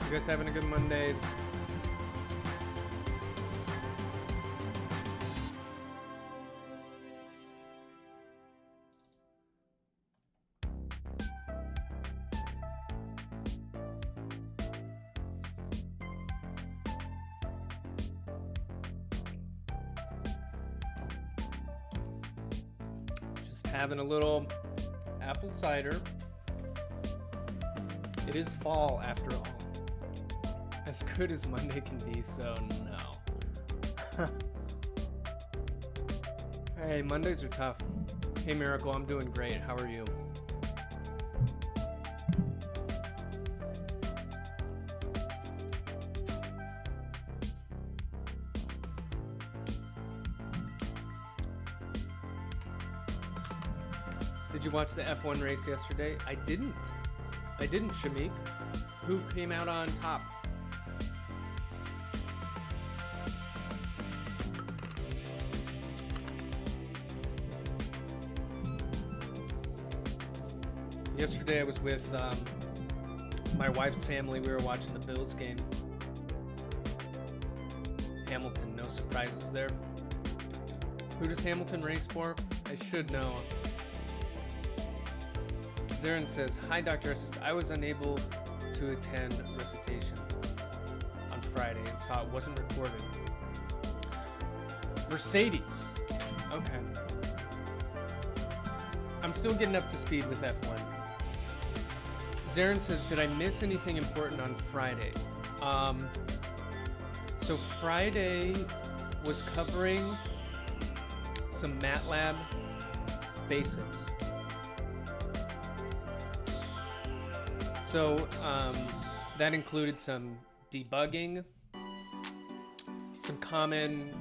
You guys having a good Monday? Just having a little apple cider. It is fall after all. As good as Monday can be, so no. Hey, Mondays are tough. Hey, Miracle, I'm doing great. How are you? Did you watch the F1 race yesterday? I didn't, Shamik. Who came out on top? Yesterday I was with my wife's family. We were watching the Bills game. Hamilton, no surprises there. Who does Hamilton race for? I should know. Zarin says, hi Dr. Estes, I was unable to attend recitation on Friday and saw it wasn't recorded. Mercedes. Okay. I'm still getting up to speed with F1. Zarin says, did I miss anything important on Friday? So Friday was covering some MATLAB basics. So that included some debugging, some common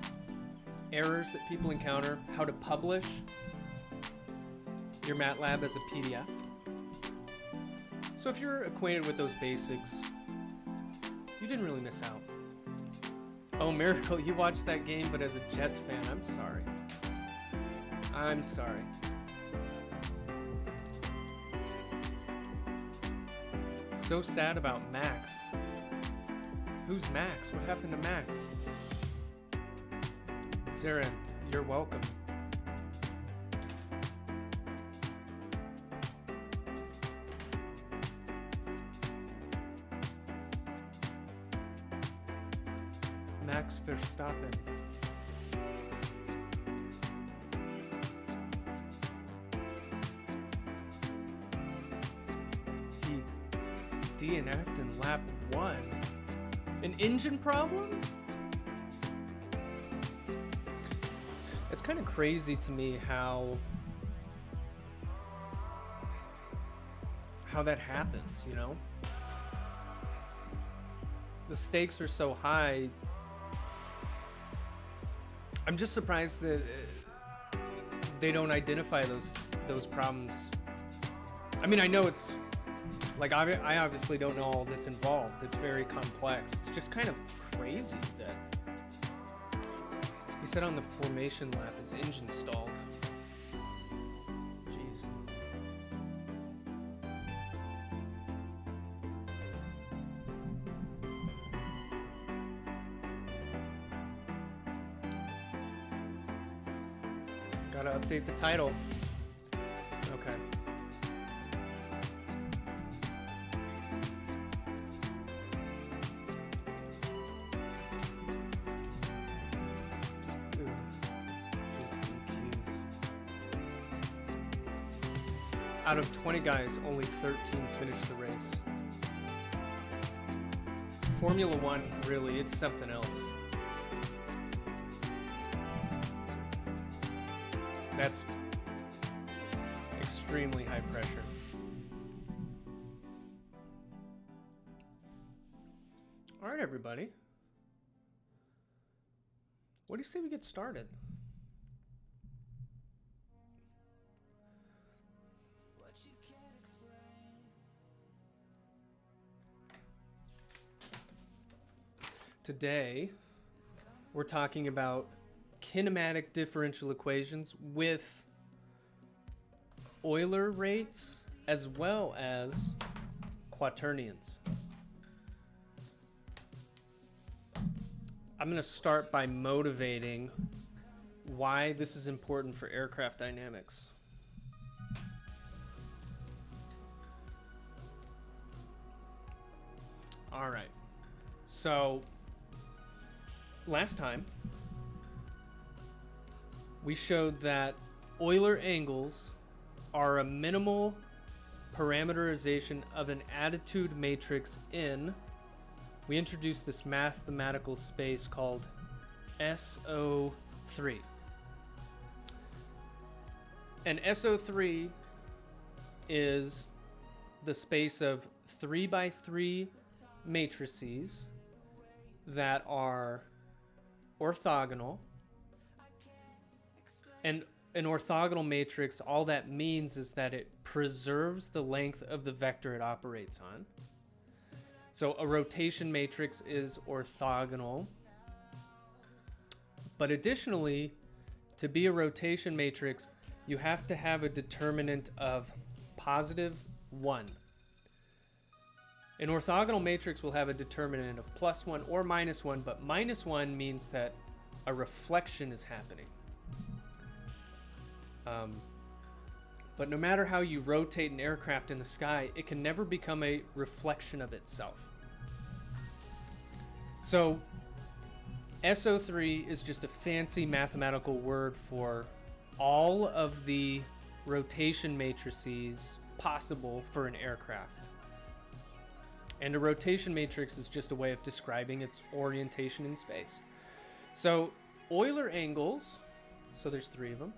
errors that people encounter, how to publish your MATLAB as a PDF. So if you're acquainted with those basics, you didn't really miss out. Oh, Miracle, you watched that game, but as a Jets fan, I'm sorry. I'm sorry. So sad about Max. Who's Max? What happened to Max? Zarin, you're welcome. Max Verstappen. He DNF'd in lap 1. An engine problem? It's kind of crazy to me how that happens, you know? The stakes are so high. I'm just surprised that they don't identify those problems. I mean, I know it's like I obviously don't know all that's involved. It's very complex. It's just kind of crazy that he said on the formation lap his engine stalled. Jeez. Gotta update the title. Okay. Out of 20 guys, only 13 finished the race. Formula One, really, it's something else. That's extremely high pressure. All right, everybody. What do you say we get started? Today, we're talking about kinematic differential equations with Euler rates as well as quaternions. I'm going to start by motivating why this is important for aircraft dynamics. All right. So last time we showed that Euler angles are a minimal parameterization of an attitude matrix in, we introduced this mathematical space called SO3. And SO3 is the space of 3 by 3 matrices that are orthogonal. And an orthogonal matrix, all that means is that it preserves the length of the vector it operates on. So a rotation matrix is orthogonal. But additionally, to be a rotation matrix, you have to have a determinant of positive 1. An orthogonal matrix will have a determinant of +1 or -1, but -1 means that a reflection is happening. But no matter how you rotate an aircraft in the sky, it can never become a reflection of itself. So SO3 is just a fancy mathematical word for all of the rotation matrices possible for an aircraft. And a rotation matrix is just a way of describing its orientation in space. So Euler angles, so there's 3 of them.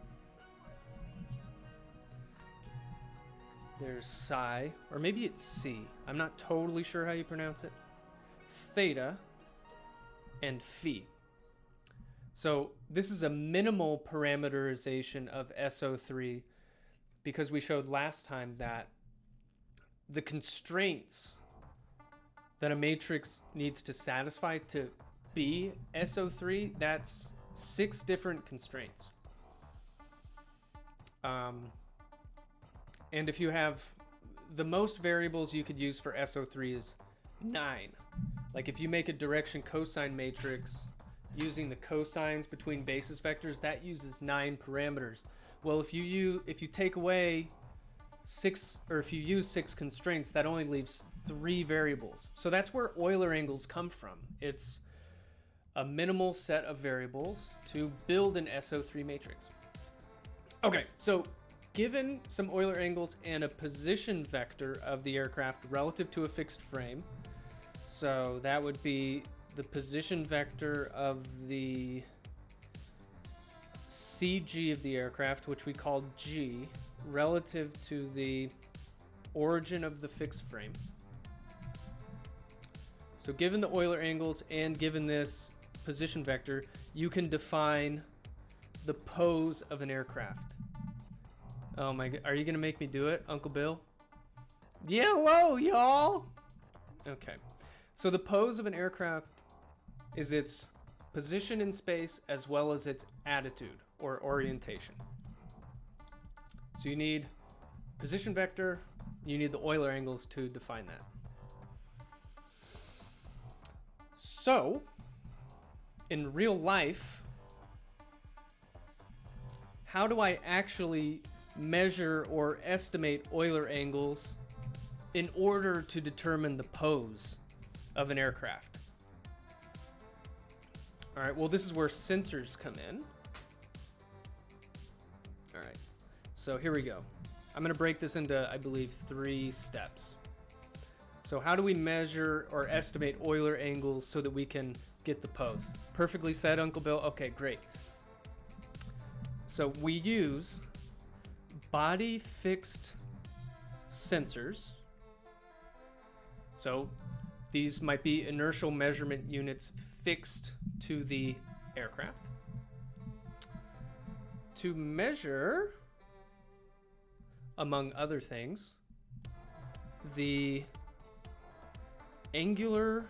There's psi, or maybe it's C. I'm not totally sure how you pronounce it. Theta and phi. So this is a minimal parameterization of SO3 because we showed last time that the constraints that a matrix needs to satisfy to be SO3, that's 6 different constraints. And if you have the most variables you could use for SO3 is 9. Like if you make a direction cosine matrix using the cosines between basis vectors, that uses 9 parameters. Well, if you take away 6, or if you use 6 constraints, that only leaves 3 variables. So that's where Euler angles come from. It's a minimal set of variables to build an SO3 matrix. Okay, so given some Euler angles and a position vector of the aircraft relative to a fixed frame, so that would be the position vector of the CG of the aircraft, which we call G, relative to the origin of the fixed frame. So given the Euler angles and given this position vector, you can define the pose of an aircraft. Oh my God, are you gonna make me do it, Uncle Bill? Yeah, hello, y'all! Okay, so the pose of an aircraft is its position in space as well as its attitude or orientation. So you need position vector, you need the Euler angles to define that. So, in real life, how do I actually measure or estimate Euler angles in order to determine the pose of an aircraft? All right, well, this is where sensors come in. All right, so here we go. I'm going to break this into, I believe, 3 steps. So how do we measure or estimate Euler angles so that we can get the pose? Perfectly said, Uncle Bill. Okay, great. So we use body fixed sensors. So these might be inertial measurement units fixed to the aircraft to measure, among other things, the angular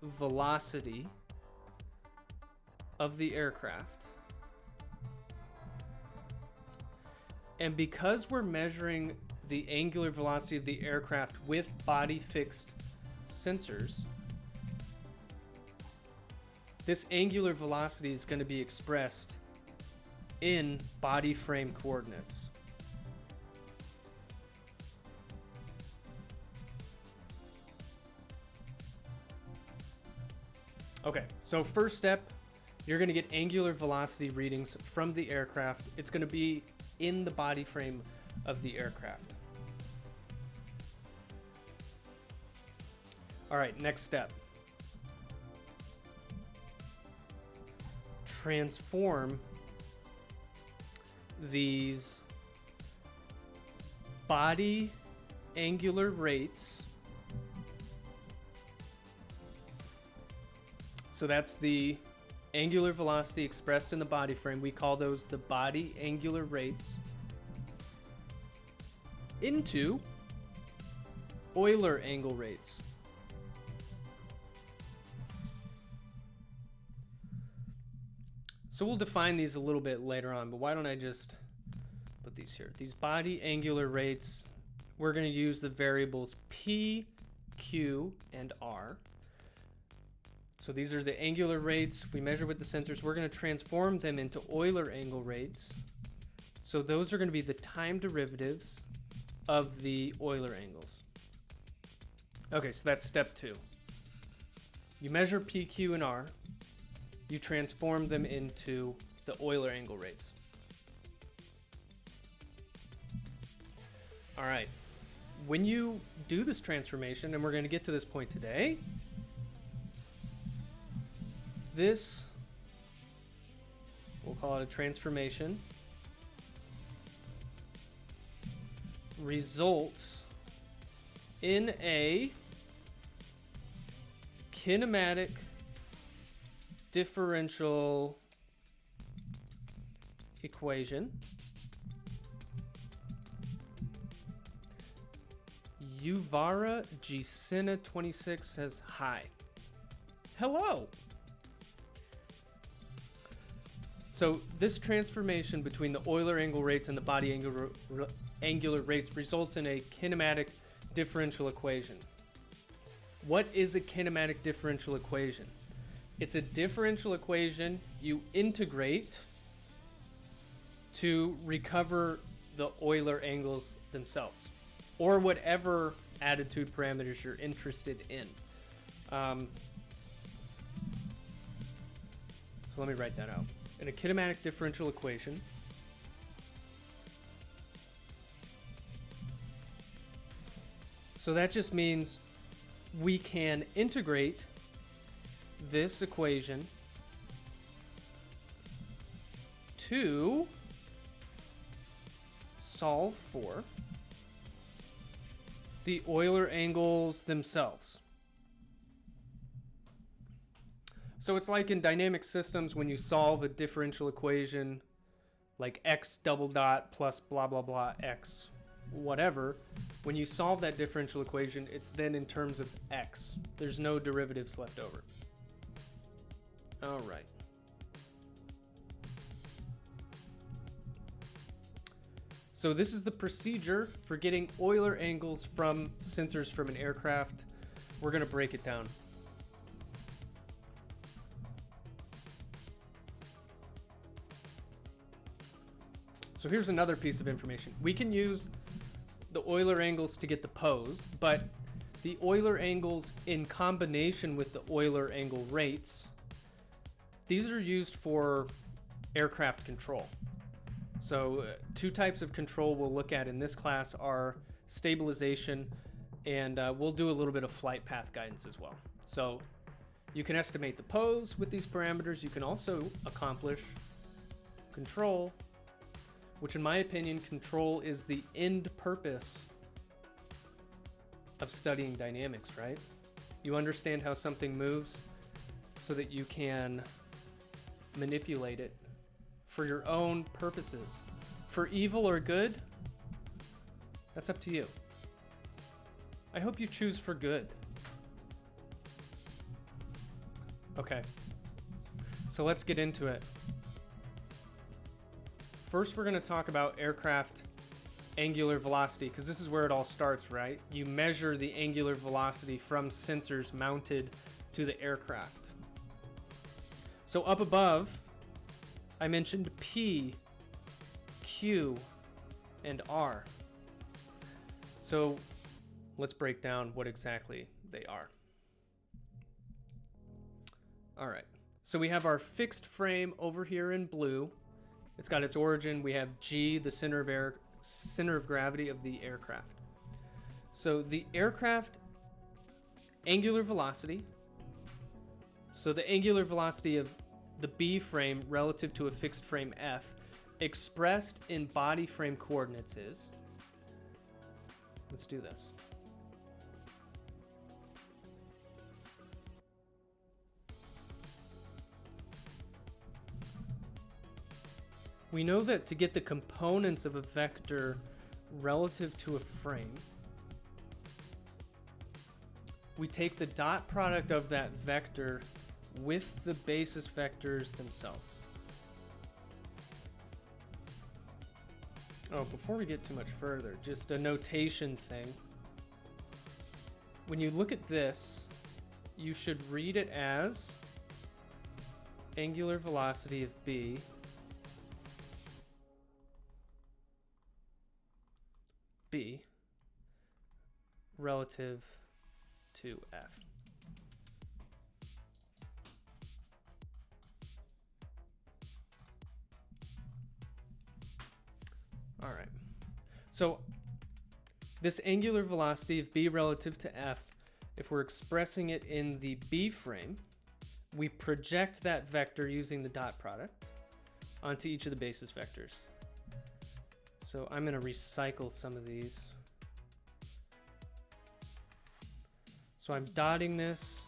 velocity of the aircraft. And because we're measuring the angular velocity of the aircraft with body fixed sensors, this angular velocity is going to be expressed in body frame coordinates. Okay, so first step, you're going to get angular velocity readings from the aircraft. It's going to be in the body frame of the aircraft. All right, next step. Transform these body angular rates. So that's the angular velocity expressed in the body frame. We call those the body angular rates into Euler angle rates. So we'll define these a little bit later on, but why don't I just put these here? These body angular rates, we're going to use the variables P, Q, and R. So these are the angular rates we measure with the sensors. We're going to transform them into Euler angle rates. So those are going to be the time derivatives of the Euler angles. Okay, so that's step 2. You measure P, Q, and R. You transform them into the Euler angle rates. All right. When you do this transformation, and we're going to get to this point today, this, we'll call it a transformation, results in a kinematic differential equation. Uvara Gisina 26 says hi. Hello. So this transformation between the Euler angle rates and the body angular rates results in a kinematic differential equation. What is a kinematic differential equation? It's a differential equation you integrate to recover the Euler angles themselves, or whatever attitude parameters you're interested in. So let me write that out. In a kinematic differential equation, so that just means we can integrate this equation to solve for the Euler angles themselves. So it's like in dynamic systems when you solve a differential equation like x double dot plus blah blah blah x whatever. When you solve that differential equation, it's then in terms of x. There's no derivatives left over. All right. So this is the procedure for getting Euler angles from sensors from an aircraft. We're going to break it down. So here's another piece of information. We can use the Euler angles to get the pose, but the Euler angles in combination with the Euler angle rates, these are used for aircraft control. So two types of control we'll look at in this class are stabilization, and we'll do a little bit of flight path guidance as well. So you can estimate the pose with these parameters. You can also accomplish control, which in my opinion, control is the end purpose of studying dynamics, right? You understand how something moves so that you can manipulate it for your own purposes. For evil or good, that's up to you. I hope you choose for good. Okay, so let's get into it. First, we're going to talk about aircraft angular velocity, because this is where it all starts, right? You measure the angular velocity from sensors mounted to the aircraft. So up above, I mentioned P, Q, and R. So let's break down what exactly they are. All right, so we have our fixed frame over here in blue. It's got its origin. We have G, the center of gravity of the aircraft. So the aircraft angular velocity, so the angular velocity of the B frame relative to a fixed frame F, expressed in body frame coordinates is, let's do this. We know that to get the components of a vector relative to a frame, we take the dot product of that vector with the basis vectors themselves. Oh, before we get too much further, just a notation thing. When you look at this, you should read it as angular velocity of B relative to F. All right. So this angular velocity of B relative to F, if we're expressing it in the B frame, we project that vector using the dot product onto each of the basis vectors. So I'm going to recycle some of these. So I'm dotting this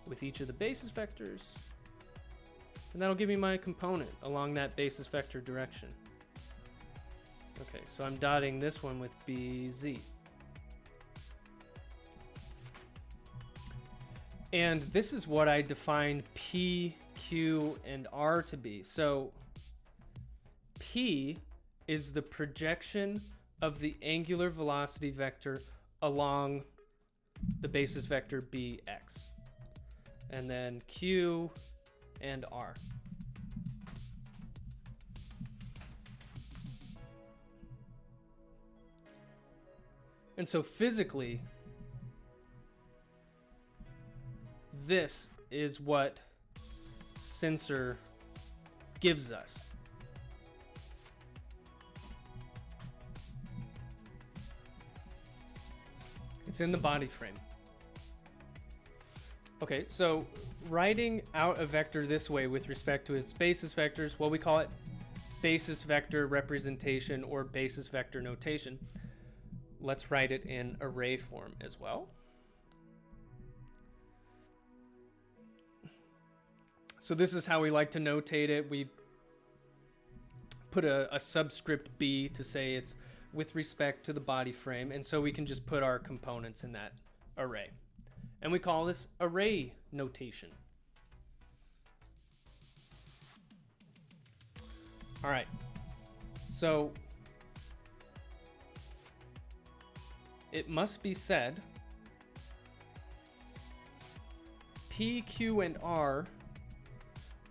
with each of the basis vectors, and that'll give me my component along that basis vector direction. Okay, so I'm dotting this one with BZ. And this is what I define P, Q, and R to be. So P is the projection of the angular velocity vector along the basis vector Bx. And then Q and R. And so physically, this is what sensor gives us. It's in the body frame. Okay, so writing out a vector this way with respect to its basis vectors, well, we call it basis vector representation or basis vector notation. Let's write it in array form as well. So this is how we like to notate it. We put a subscript B to say it's with respect to the body frame, and so we can just put our components in that array. And we call this array notation. All right, so it must be said P, Q, and R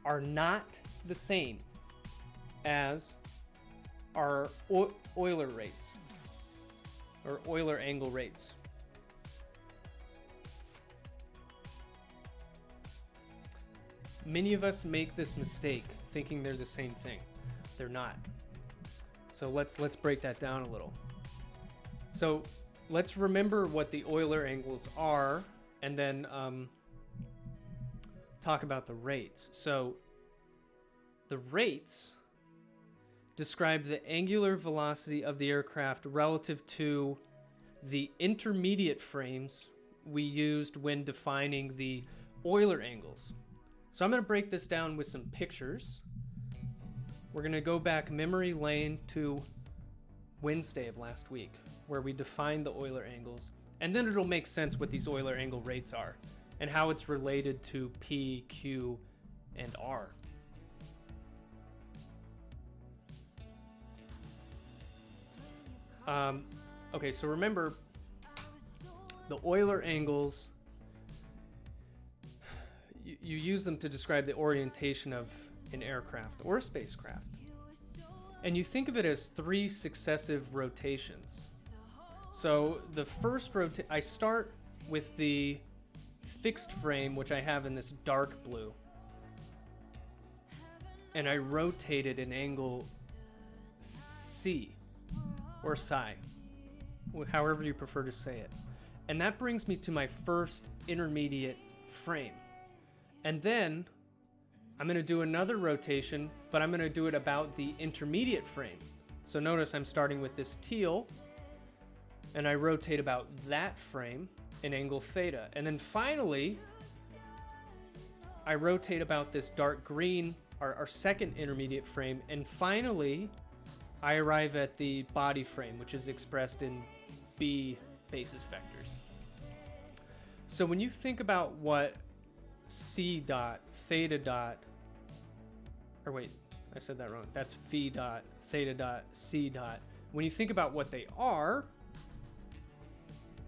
are not the same as our Euler rates or Euler angle rates. Many of us make this mistake thinking they're the same thing. They're not. So let's break that down a little. So let's remember what the Euler angles are and then talk about the rates. So the rates describe the angular velocity of the aircraft relative to the intermediate frames we used when defining the Euler angles. So I'm going to break this down with some pictures. We're going to go back memory lane to Wednesday of last week, where we defined the Euler angles, and then it'll make sense what these Euler angle rates are and how it's related to P, Q, and R. Okay, so remember, the Euler angles, you use them to describe the orientation of an aircraft or a spacecraft. And you think of it as 3 successive rotations. So the first I start with the fixed frame, which I have in this dark blue. And I rotate it an angle C or psi, however you prefer to say it. And that brings me to my first intermediate frame. And then I'm going to do another rotation, but I'm going to do it about the intermediate frame. So notice I'm starting with this teal, and I rotate about that frame an angle theta. And then finally, I rotate about this dark green, our second intermediate frame, and finally, I arrive at the body frame, which is expressed in B basis vectors. So when you think about what C dot, theta dot, or wait, I said that wrong. That's phi dot, theta dot, C dot. When you think about what they are,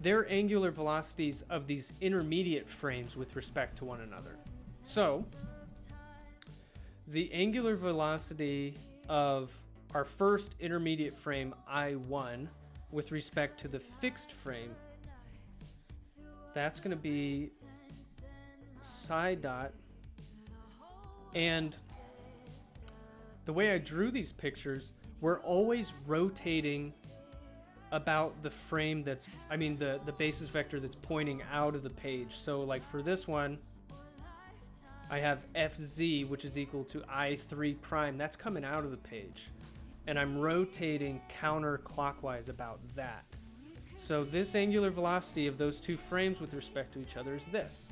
they're angular velocities of these intermediate frames with respect to one another. So the angular velocity of our first intermediate frame, I1, with respect to the fixed frame, that's going to be psi dot. And the way I drew these pictures, we're always rotating about the frame that's, the basis vector that's pointing out of the page. So like for this one, I have Fz, which is equal to I3 prime. That's coming out of the page. And I'm rotating counterclockwise about that. So this angular velocity of those two frames with respect to each other is this.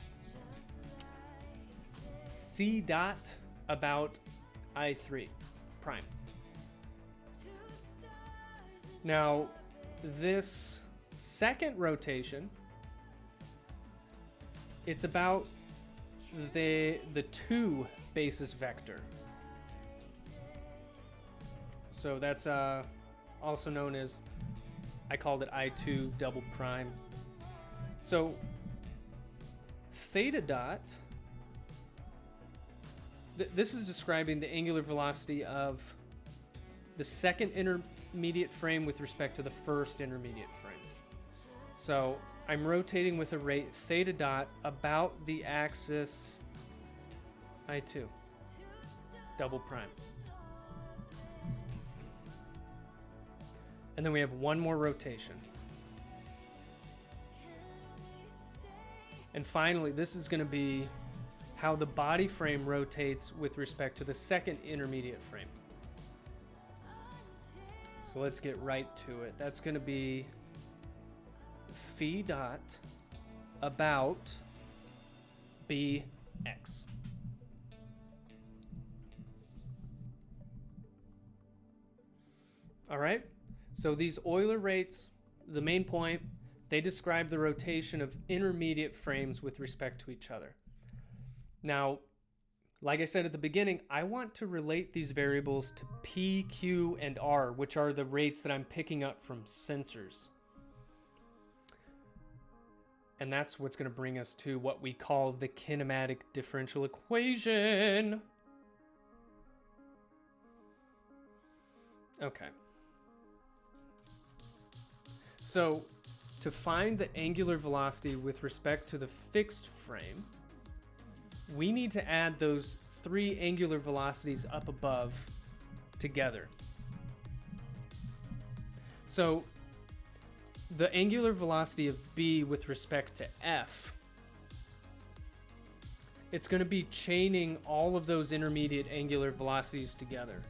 C dot about I3 prime. Now, this second rotation, it's about the 2 basis vector. So that's also known as, I called it I2 double prime. So theta dot, this is describing the angular velocity of the second intermediate frame with respect to the first intermediate frame. So I'm rotating with a rate theta dot about the axis I2 double prime. And then we have one more rotation. And finally, this is going to be how the body frame rotates with respect to the second intermediate frame. So let's get right to it. That's going to be phi dot about bx. All right? So these Euler rates, the main point, they describe the rotation of intermediate frames with respect to each other. Now, like I said at the beginning, I want to relate these variables to P, Q, and R, which are the rates that I'm picking up from sensors. And that's what's going to bring us to what we call the kinematic differential equation. Okay. So, to find the angular velocity with respect to the fixed frame, we need to add those 3 angular velocities up above together. So, the angular velocity of B with respect to F, it's going to be chaining all of those intermediate angular velocities together.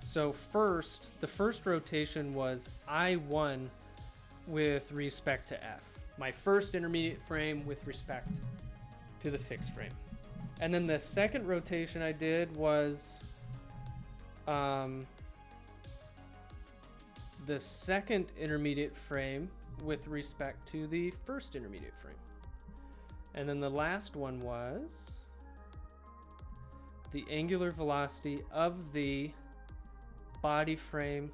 So first, the first rotation was I1 with respect to F, my first intermediate frame with respect to the fixed frame. And then the second rotation I did was the second intermediate frame with respect to the first intermediate frame. And then the last one was the angular velocity of the body frame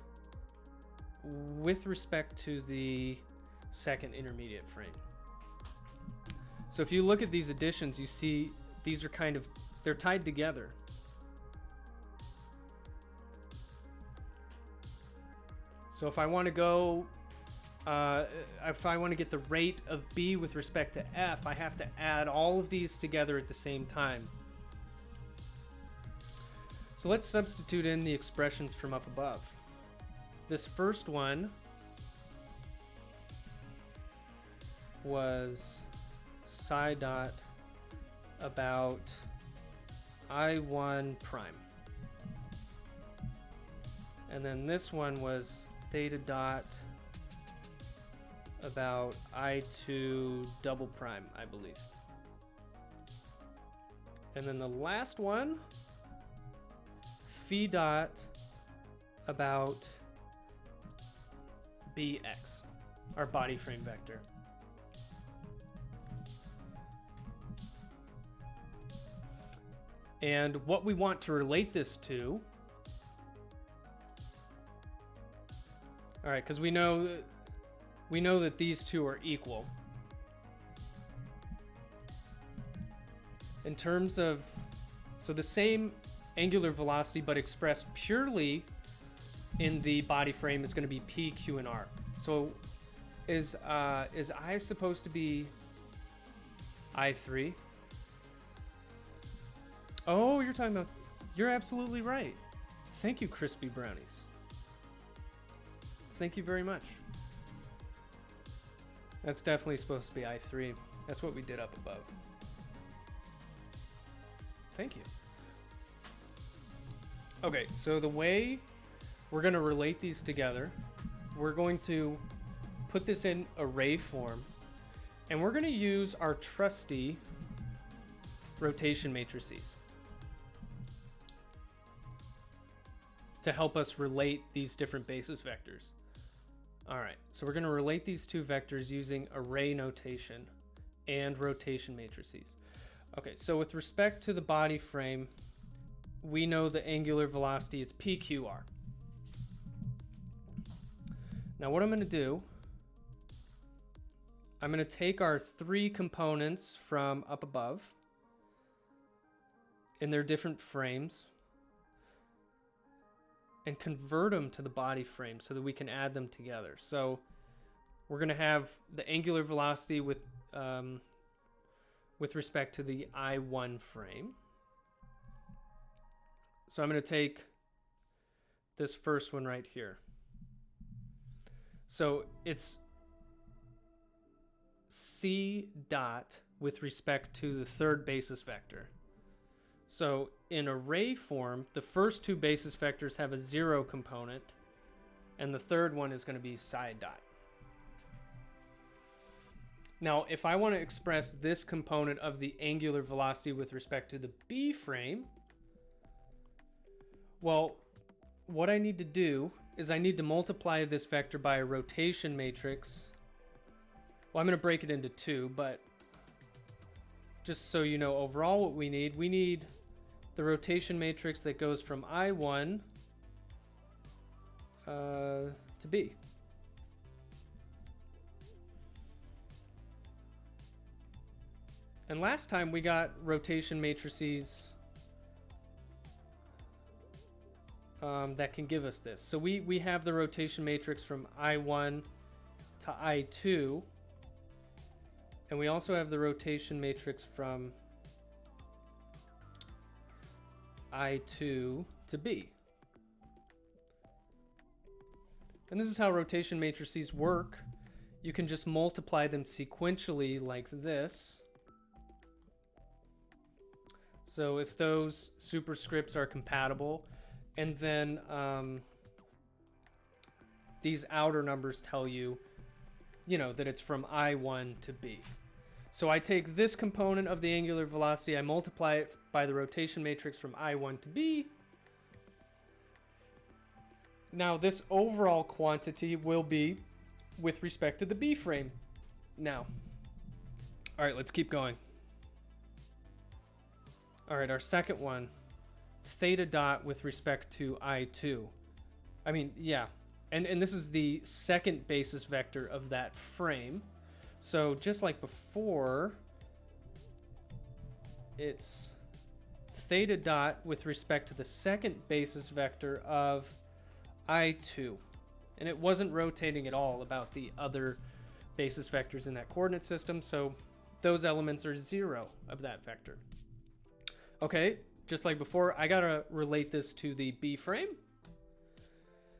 with respect to the second intermediate frame. So if you look at these additions, you see these are kind of, they're tied together. So if I want to go, if I want to get the rate of B with respect to F, I have to add all of these together at the same time. So let's substitute in the expressions from up above. This first one was psi dot about I1 prime. And then this one was theta dot about I2 double prime, I believe. And then the last one, phi dot about Bx, our body frame vector. And what we want to relate this to, all right, because we know that these two are equal. In terms of, so the same angular velocity but expressed purely in the body frame is going to be P, Q, and R. So is I supposed to be I3? Oh, you're talking about, you're absolutely right. Thank you, crispy brownies. Thank you very much. That's definitely supposed to be I3. That's what we did up above. Thank you. Okay, so the way we're going to relate these together, we're going to put this in array form, and we're going to use our trusty rotation matrices to help us relate these different basis vectors. All right, so we're going to relate these two vectors using array notation and rotation matrices. Okay, so with respect to the body frame, we know the angular velocity, it's PQR. Now what I'm going to do, I'm going to take our three components from up above in their different frames and convert them to the body frame so that we can add them together. So we're going to have the angular velocity with respect to the I1 frame. So I'm going to take this first one right here. So it's C dot with respect to the third basis vector. So in array form, the first two basis vectors have a 0 component, and the third one is going to be psi dot. Now, if I want to express this component of the angular velocity with respect to the B frame, well, what I need to do is I need to multiply this vector by a rotation matrix. Well, I'm going to break it into two, but just so you know overall what we need the rotation matrix that goes from I1 to B. And last time we got rotation matrices that can give us this. So we have the rotation matrix from I1 to I2, and we also have the rotation matrix from I2 to B. And this is how rotation matrices work. You can just multiply them sequentially like this. So if those superscripts are compatible, and then these outer numbers tell you, that it's from I1 to B. So I take this component of the angular velocity, I multiply it by the rotation matrix from I1 to B. Now this overall quantity will be with respect to the B frame. Now, all right, let's keep going. All right, our second one, theta dot with respect to I2. I mean, yeah, and this is the second basis vector of that frame. So just like before, it's theta dot with respect to the second basis vector of I2. And it wasn't rotating at all about the other basis vectors in that coordinate system, so those elements are 0 of that vector. Okay, just like before, I gotta relate this to the B frame.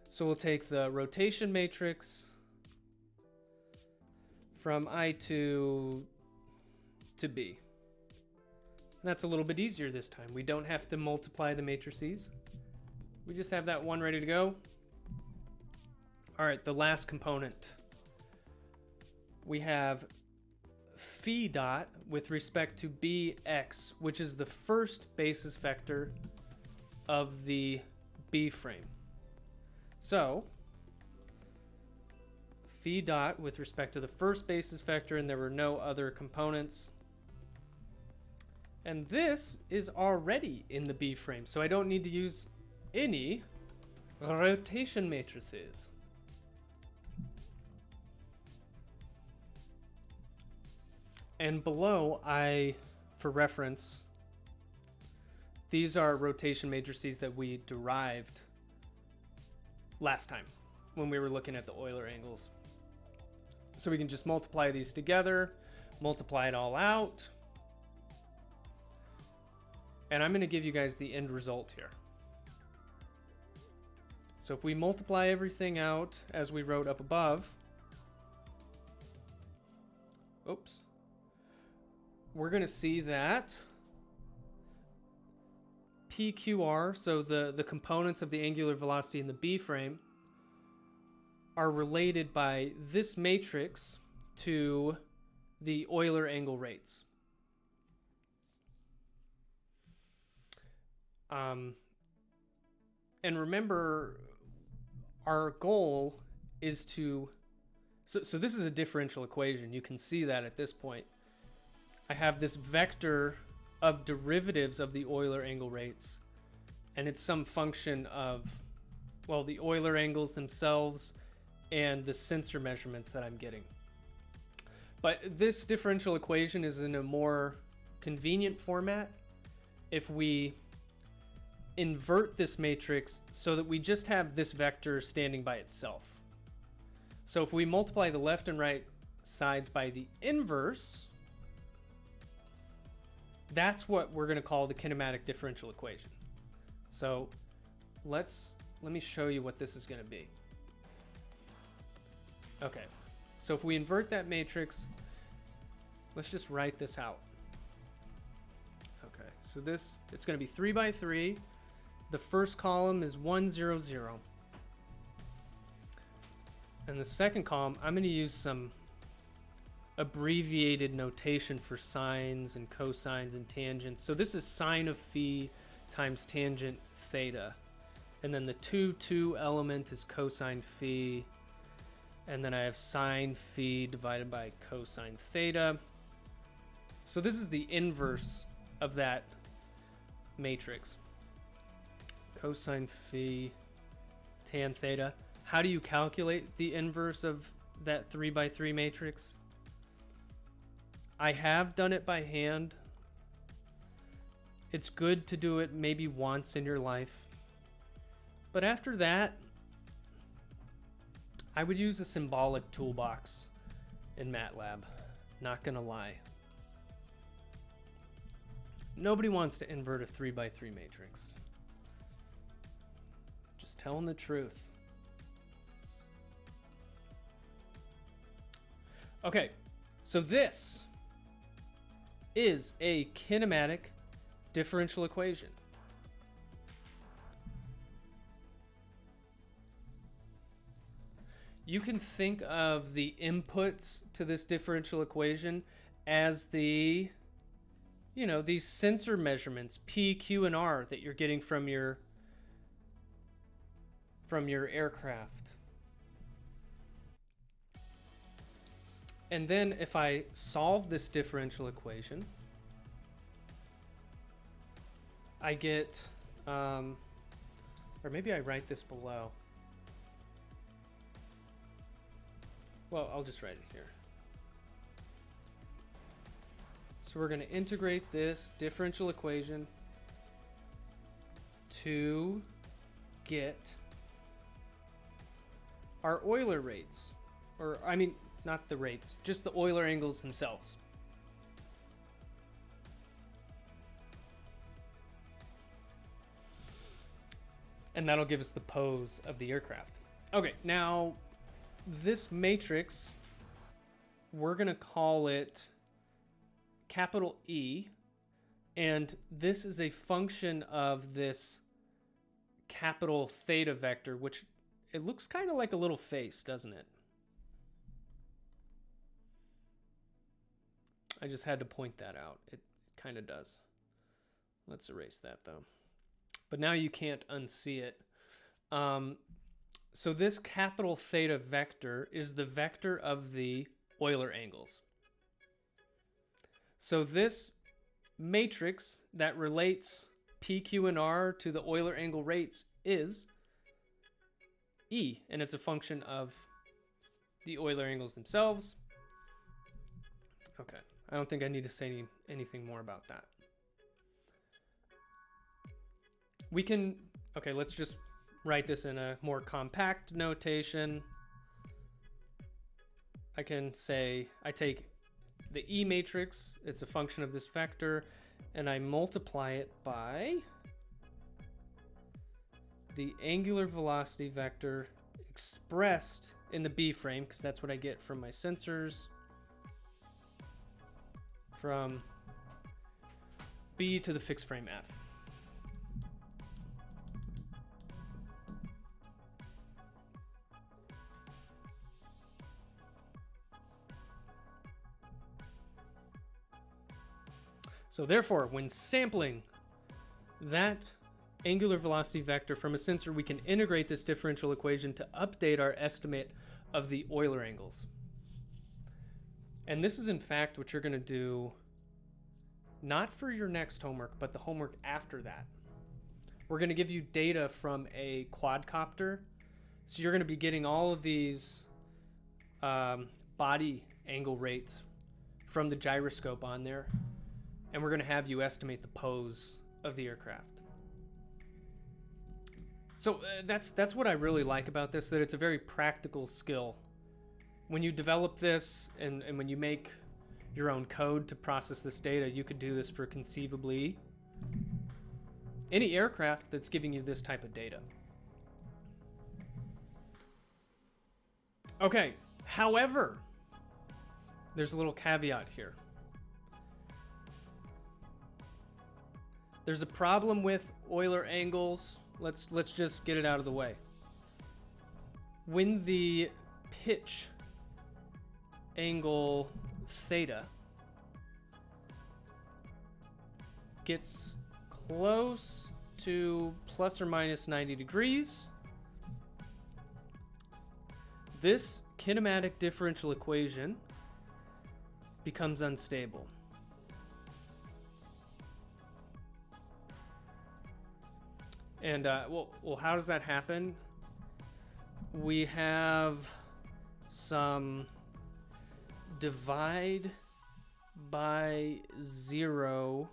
So we'll take the rotation matrix from I2 to B. That's a little bit easier this time. We don't have to multiply the matrices. We just have that one ready to go. All right, the last component. We have phi dot with respect to bx, which is the first basis vector of the B frame. So, phi dot with respect to the first basis vector, and there were no other components. And this is already in the B frame, so I don't need to use any rotation matrices. And below, for reference, these are rotation matrices that we derived last time when we were looking at the Euler angles. So we can just multiply these together, multiply it all out. And I'm going to give you guys the end result here. So if we multiply everything out as we wrote up above, we're going to see that PQR, so the components of the angular velocity in the B frame, are related by this matrix to the Euler angle rates. And remember, our goal is to... So this is a differential equation. You can see that at this point. I have this vector of derivatives of the Euler angle rates, and it's some function of, well, the Euler angles themselves and the sensor measurements that I'm getting. But this differential equation is in a more convenient format if we invert this matrix so that we just have this vector standing by itself. So if we multiply the left and right sides by the inverse, that's what we're going to call the kinematic differential equation. So let me show you what this is going to be. Okay, so if we invert that matrix, let's just write this out. Okay, so it's going to be 3 by 3. The first column is 1, 0, 0. And the second column, I'm going to use some abbreviated notation for sines and cosines and tangents. So this is sine of phi times tangent theta. And then the 2, 2 element is cosine phi. And then I have sine phi divided by cosine theta. So this is the inverse of that matrix. Cosine phi tan theta. How do you calculate the inverse of that 3 by 3 matrix? I have done it by hand. It's good to do it maybe once in your life. But after that, I would use a symbolic toolbox in MATLAB. Not gonna lie. Nobody wants to invert a 3 by 3 matrix. Just telling the truth. Okay, so this is a kinematic differential equation. You can think of the inputs to this differential equation as the, these sensor measurements, P, Q, and R, that you're getting from your aircraft. And then if I solve this differential equation, I get, or maybe I write this below. Well, I'll just write it here. So we're going to integrate this differential equation to get our Euler rates. Or, I mean, not the rates, just the Euler angles themselves. And that'll give us the pose of the aircraft. Okay, now this matrix, we're going to call it capital E, and this is a function of this capital theta vector, which it looks kind of like a little face, doesn't it? I just had to point that out. It kind of does. Let's erase that though. But now you can't unsee it. So this capital theta vector is the vector of the Euler angles. So this matrix that relates P, Q, and R to the Euler angle rates is E, and it's a function of the Euler angles themselves. Okay, I don't think I need to say anything more about that. We can, okay, let's just write this in a more compact notation. I can say I take the E matrix, it's a function of this vector, and I multiply it by the angular velocity vector expressed in the B frame, because that's what I get from my sensors, from B to the fixed frame F. So therefore, when sampling that angular velocity vector from a sensor, we can integrate this differential equation to update our estimate of the Euler angles. And this is in fact what you're going to do not for your next homework, but the homework after that. We're going to give you data from a quadcopter. So you're going to be getting all of these body angle rates from the gyroscope on there. And we're going to have you estimate the pose of the aircraft. So that's what I really like about this, that it's a very practical skill. When you develop this and when you make your own code to process this data, you could do this for conceivably any aircraft that's giving you this type of data. Okay, however, there's a little caveat here. There's a problem with Euler angles. Let's just get it out of the way. When the pitch angle theta gets close to plus or minus 90 degrees, this kinematic differential equation becomes unstable. And well, how does that happen? We have some divide by zero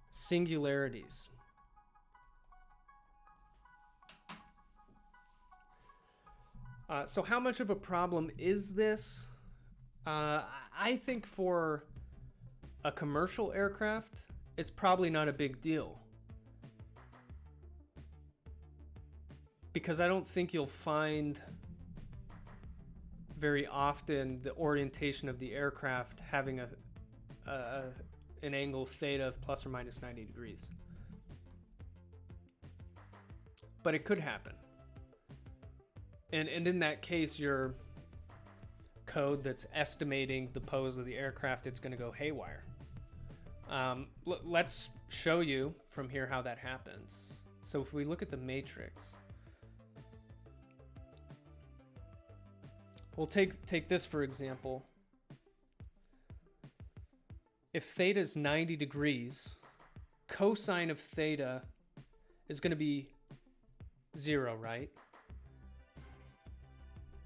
singularities. So how much of a problem is this? I think for a commercial aircraft, it's probably not a big deal. Because I don't think you'll find very often the orientation of the aircraft having an angle theta of plus or minus 90 degrees. But it could happen. And in that case, your code that's estimating the pose of the aircraft, it's going to go haywire. Let's show you from here how that happens. So if we look at the matrix, we'll take this for example. If theta is 90 degrees, cosine of theta is going to be 0, right?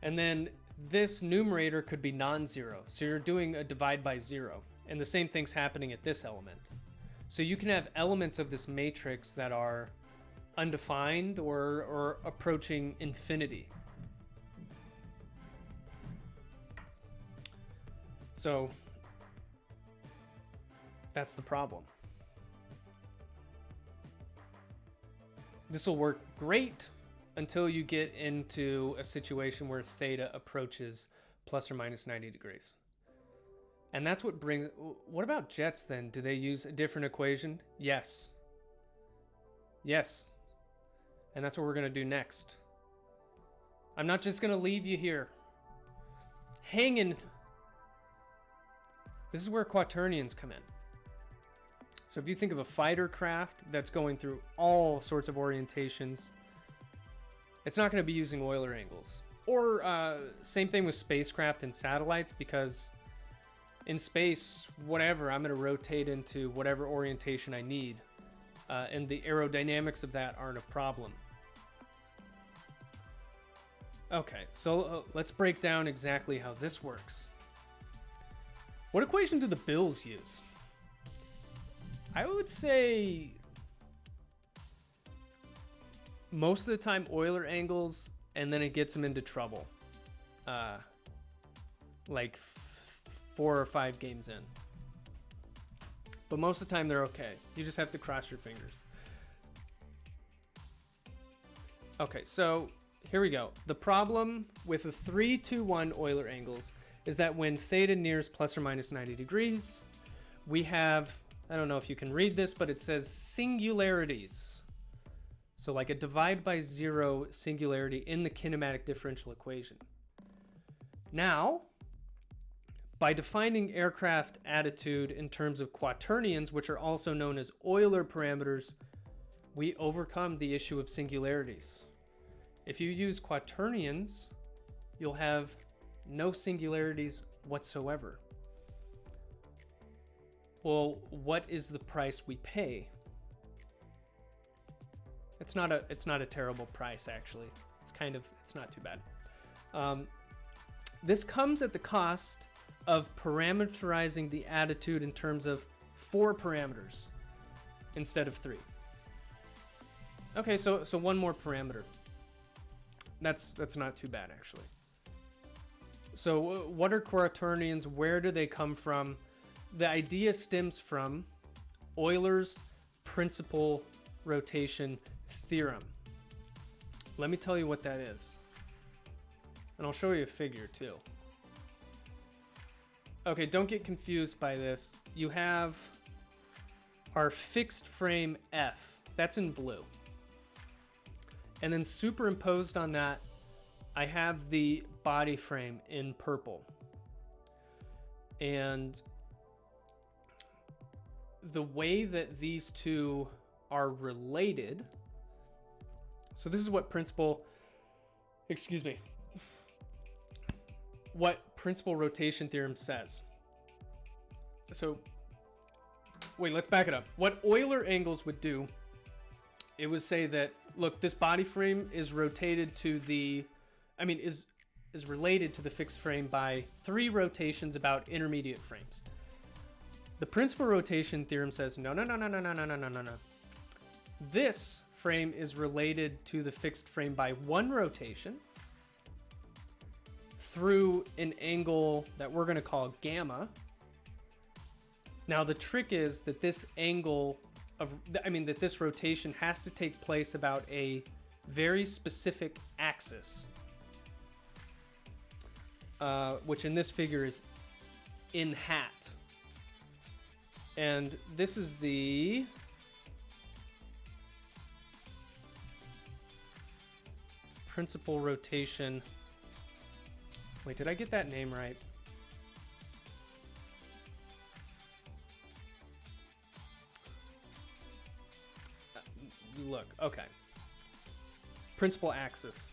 And then this numerator could be non-zero. So you're doing a divide by 0. And the same thing's happening at this element. So you can have elements of this matrix that are undefined or approaching infinity. So that's the problem. This will work great until you get into a situation where theta approaches plus or minus 90 degrees. And that's what brings... What about jets then? Do they use a different equation? Yes. Yes. And that's what we're going to do next. I'm not just going to leave you here hanging. This is where quaternions come in. So if you think of a fighter craft that's going through all sorts of orientations, it's not going to be using Euler angles. Or same thing with spacecraft and satellites, because in space, whatever, I'm going to rotate into whatever orientation I need. And the aerodynamics of that aren't a problem. Okay, so let's break down exactly how this works. What equation do the bills use? I would say most of the time Euler angles, and then it gets them into trouble. Like 4 or 5 games in. But most of the time they're okay. You just have to cross your fingers. Okay, so here we go. The problem with the 3-2-1 Euler angles is that when theta nears plus or minus 90 degrees, we have, I don't know if you can read this, but it says singularities. So like a divide by 0 singularity in the kinematic differential equation. Now, by defining aircraft attitude in terms of quaternions, which are also known as Euler parameters, we overcome the issue of singularities. If you use quaternions, you'll have no singularities whatsoever. Well, what is the price we pay? It's not a terrible price, actually. It's not too bad. This comes at the cost of parameterizing the attitude in terms of 4 parameters instead of 3. Okay, so one more parameter. That's not too bad, actually. So what are quaternions? Where do they come from? The idea stems from Euler's principal rotation theorem. Let me tell you what that is. And I'll show you a figure too. Okay, don't get confused by this. You have our fixed frame F. That's in blue. And then superimposed on that, I have the body frame in purple. And the way that these two are related, so this is what principal rotation theorem says. So, wait, let's back it up. What Euler angles would do, it would say that, look, this body frame is rotated to the, is related to the fixed frame by 3 rotations about intermediate frames. The principal rotation theorem says, no. This frame is related to the fixed frame by 1 rotation through an angle that we're going to call gamma. Now the trick is that this angle that this rotation has to take place about a very specific axis, which in this figure is in hat. And this is the principal rotation. Wait, did I get that name right? Look, okay. Principal axis.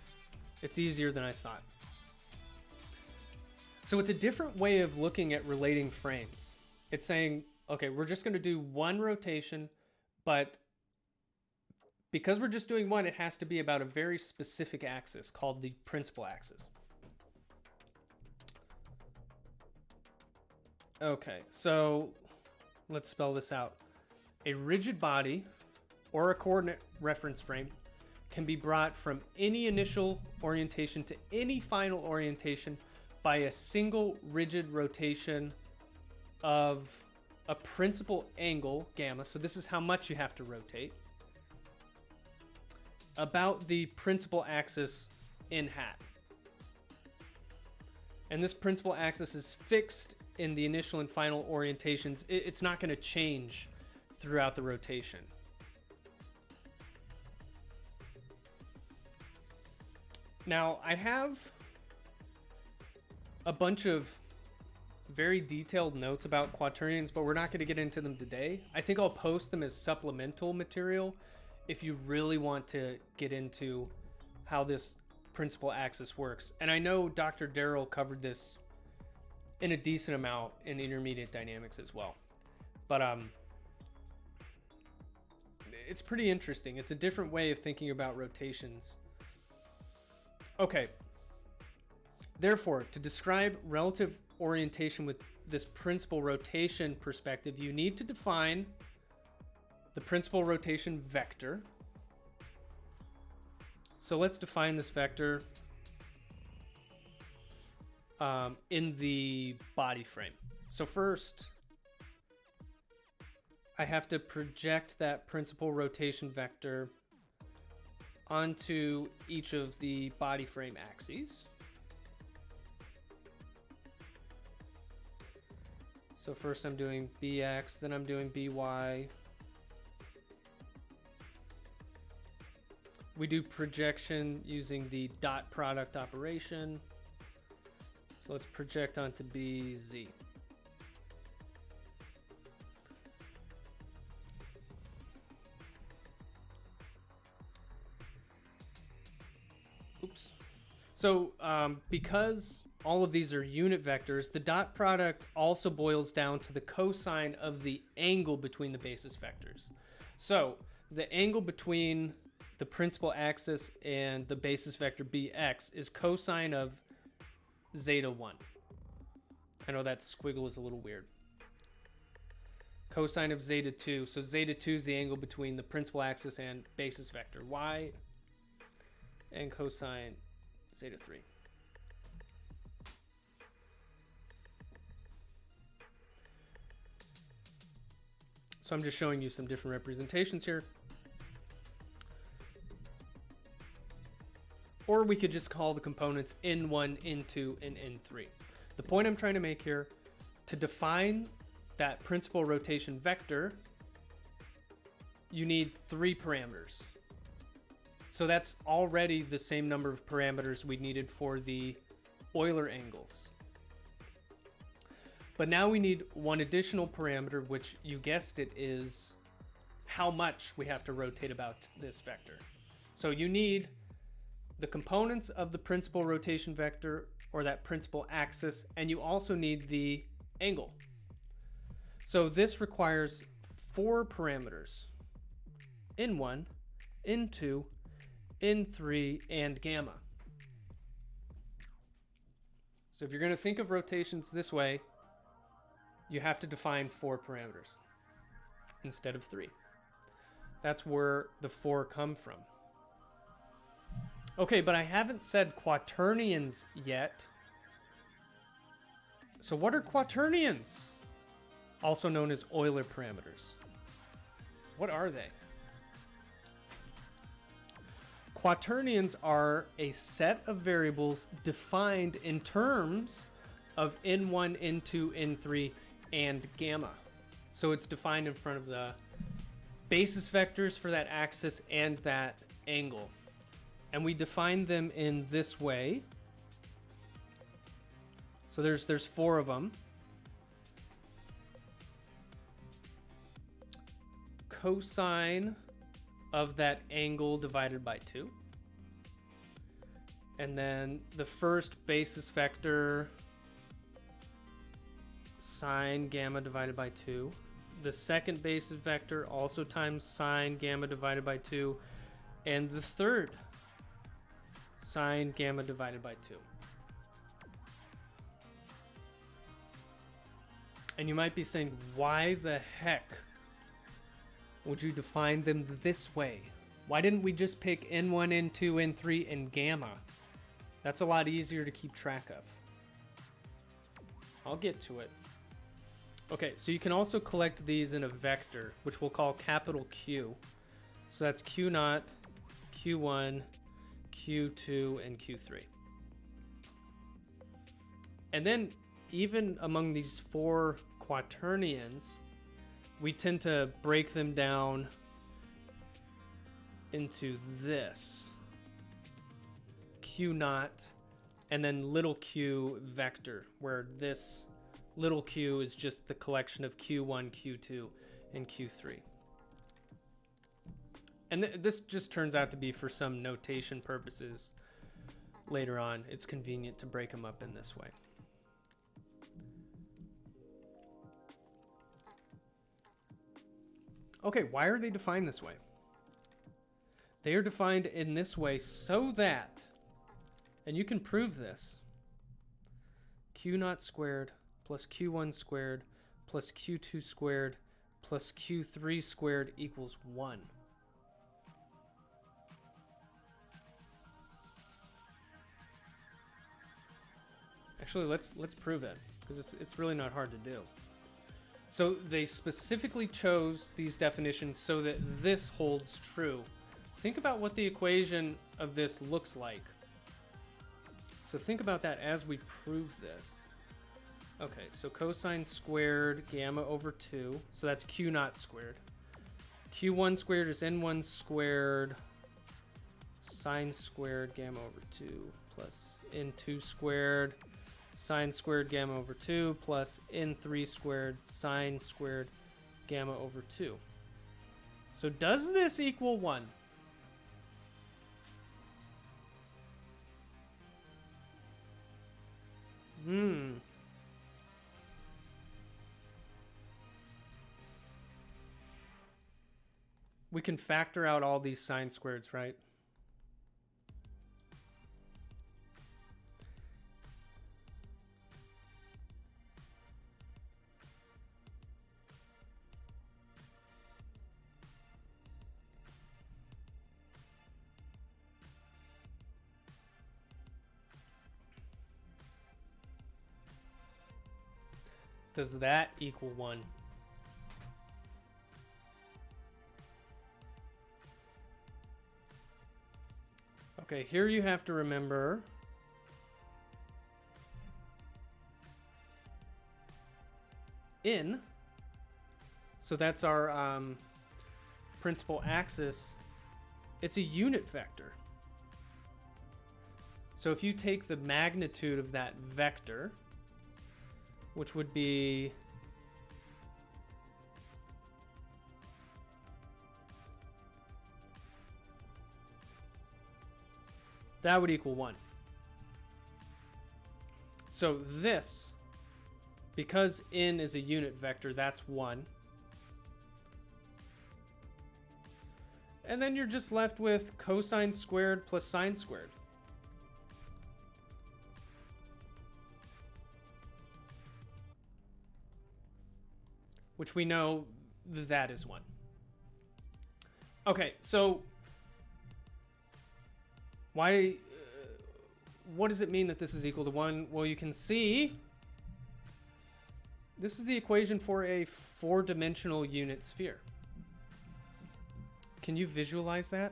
It's easier than I thought. So it's a different way of looking at relating frames. It's saying, okay, we're just going to do 1 rotation, but because we're just doing 1, it has to be about a very specific axis called the principal axis. Okay, so let's spell this out. A rigid body or a coordinate reference frame can be brought from any initial orientation to any final orientation by a single rigid rotation of a principal angle, gamma, so this is how much you have to rotate, about the principal axis in hat. And this principal axis is fixed in the initial and final orientations. It's not going to change throughout the rotation. Now, I have a bunch of very detailed notes about quaternions, but we're not going to get into them today. I think I'll post them as supplemental material if you really want to get into how this principal axis works. And I know Dr. Darrell covered this in a decent amount in intermediate dynamics as well. But it's pretty interesting. It's a different way of thinking about rotations. Okay. Therefore, to describe relative orientation with this principal rotation perspective, you need to define the principal rotation vector. So let's define this vector in the body frame. So first, I have to project that principal rotation vector onto each of the body frame axes. So first I'm doing bx, then I'm doing by. We do projection using the dot product operation. So let's project onto bz. Oops. So because all of these are unit vectors, the dot product also boils down to the cosine of the angle between the basis vectors. So the angle between the principal axis and the basis vector bx is cosine of zeta 1. I know that squiggle is a little weird. Cosine of zeta 2. So zeta 2 is the angle between the principal axis and basis vector y, and cosine zeta 3. So I'm just showing you some different representations here. Or we could just call the components N1, N2, and N3. The point I'm trying to make here, to define that principal rotation vector, you need 3 parameters. So that's already the same number of parameters we needed for the Euler angles. But now we need one additional parameter, which you guessed it is how much we have to rotate about this vector. So you need the components of the principal rotation vector, or that principal axis, and you also need the angle. So this requires 4 parameters: N1, N2, N3, and gamma. So if you're going to think of rotations this way, you have to define 4 parameters instead of 3. That's where the 4 come from. Okay, but I haven't said quaternions yet. So what are quaternions? Also known as Euler parameters. What are they? Quaternions are a set of variables defined in terms of N1, N2, N3, and gamma. So it's defined in front of the basis vectors for that axis and that angle. And we define them in this way. So there's 4 of them. Cosine of that angle divided by 2. And then the first basis vector, sine gamma divided by 2. The second basis vector also times sine gamma divided by 2. And the third, sine gamma divided by 2. And you might be saying, why the heck would you define them this way? Why didn't we just pick N1, N2, N3, and gamma? That's a lot easier to keep track of. I'll get to it. Okay, so you can also collect these in a vector, which we'll call capital Q. So that's Q0, Q1, Q2, and Q3. And then even among these four quaternions, we tend to break them down into this Q0 and then little q vector, where this little q is just the collection of Q1, Q2, and Q3. And this just turns out to be for some notation purposes. Later on, it's convenient to break them up in this way. Okay, why are they defined this way? They are defined in this way so that, and you can prove this, Q0 squared plus Q1 squared plus Q2 squared plus Q3 squared equals 1. Actually, let's prove it, because it's really not hard to do. So they specifically chose these definitions so that this holds true. Think about what the equation of this looks like. So think about that as we prove this. Okay, so cosine squared gamma over 2. So that's Q0 squared. Q1 squared is N1 squared sine squared gamma over 2 plus N2 squared sine squared gamma over 2 plus N3 squared sine squared gamma over 2. So does this equal 1? We can factor out all these sine squareds, right? Does that equal 1? Okay, here you have to remember in, so that's our principal axis, it's a unit vector. So if you take the magnitude of that vector, which would be that would equal 1. So this, because n is a unit vector, that's 1. And then you're just left with cosine squared plus sine squared. Which we know that is 1. Okay, so why? What does it mean that this is equal to 1? Well, you can see this is the equation for a 4-dimensional unit sphere. Can you visualize that?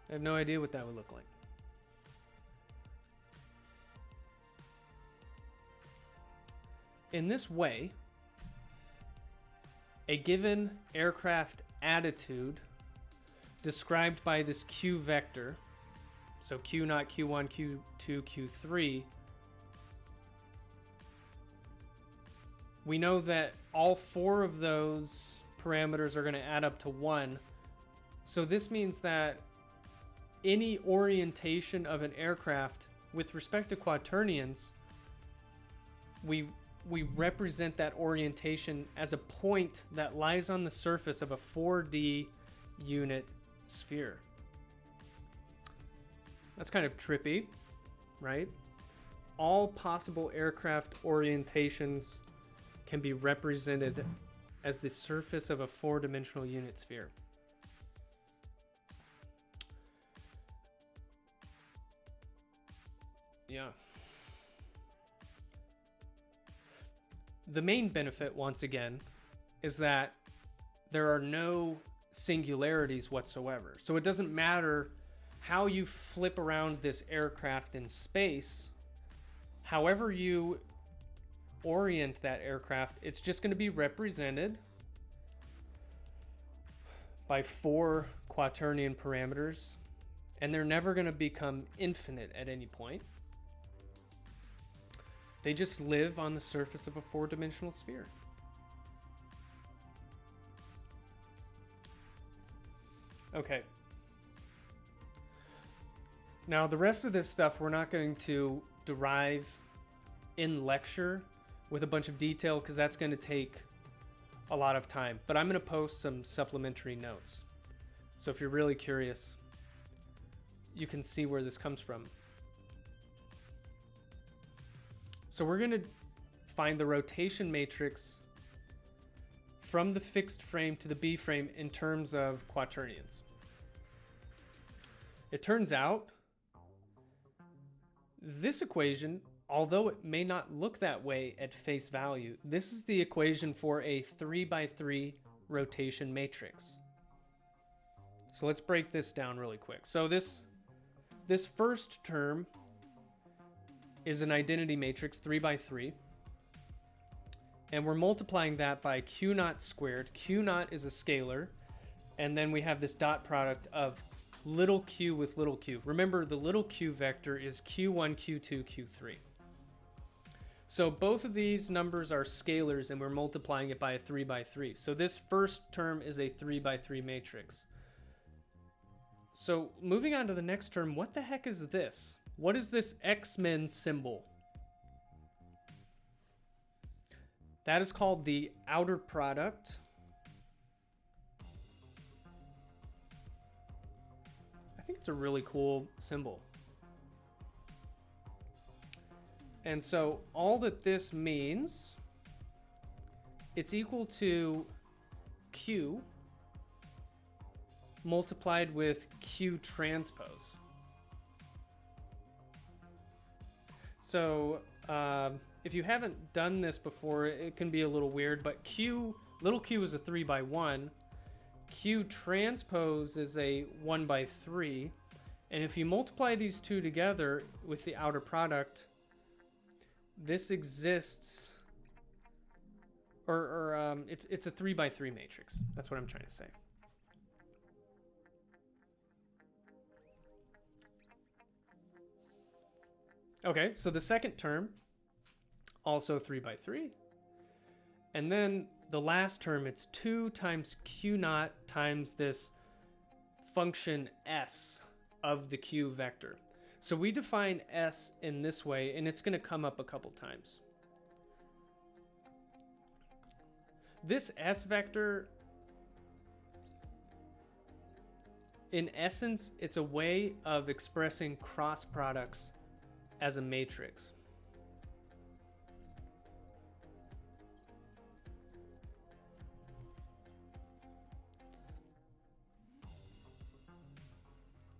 I have no idea what that would look like. In this way, a given aircraft attitude described by this Q vector, so Q0, Q1, Q2, Q3, we know that all 4 of those parameters are going to add up to 1. So this means that any orientation of an aircraft with respect to quaternions, we represent that orientation as a point that lies on the surface of a 4D unit sphere. That's kind of trippy, right? all possible aircraft orientations can be represented as the surface of a four-dimensional unit sphere. Yeah. The main benefit, once again, is that there are no singularities whatsoever. So it doesn't matter how you flip around this aircraft in space. However you orient that aircraft, it's just going to be represented by four quaternion parameters, and they're never going to become infinite at any point. They just live on the surface of a four-dimensional sphere. Okay. Now, the rest of this stuff we're not going to derive in lecture with a bunch of detail because that's going to take a lot of time. But I'm going to post some supplementary notes. So if you're really curious, you can see where this comes from. So we're going to find the rotation matrix from the fixed frame to the B frame in terms of quaternions. It turns out this equation, although it may not look that way at face value, this is the equation for a 3x3 rotation matrix. So let's break this down really quick. So this first term is an identity matrix 3x3, and we're multiplying that by q naught squared. Q naught is a scalar, and then we have this dot product of little q with little q. Remember, the little q vector is q1, q2, q3. So both of these numbers are scalars, and we're multiplying it by a 3x3. So this first term is a 3x3 matrix. So moving on to the next term, what the heck is this? What is this X-Men symbol? That is called the outer product. I think it's a really cool symbol. And so all that this means, it's equal to Q multiplied with Q transpose. So if you haven't done this before, it can be a little weird, but little q is a 3x1, Q transpose is a 1x3, and if you multiply these two together with the outer product, this exists, it's a 3x3 matrix. That's what I'm trying to say. Okay, so the second term, also 3x3. And then the last term, it's 2 times q naught times this function s of the q vector. So we define s in this way, and it's going to come up a couple times. This s vector, in essence, it's a way of expressing cross products as a matrix.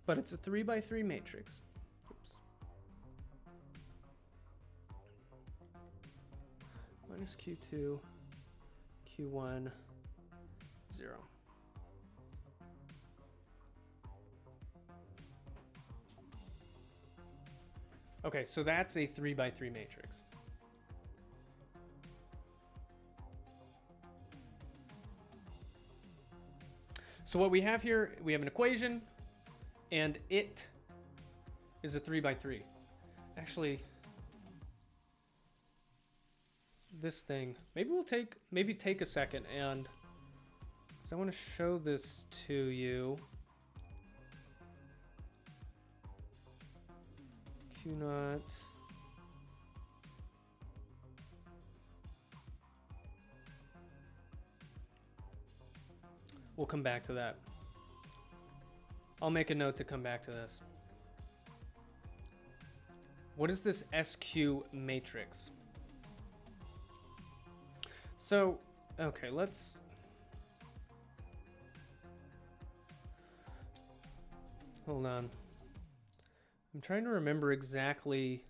But it's a 3x3 matrix. Oops. Minus Q2, Q1, 0. Okay, so that's a 3x3 matrix. So what we have here, we have an equation, and it is a 3x3. Actually, this thing, maybe take a second, and so I want to show this to you. Q naught. We'll come back to that. I'll make a note to come back to this. What is this SQ matrix? So, okay, let's... Hold on. I'm trying to remember exactly...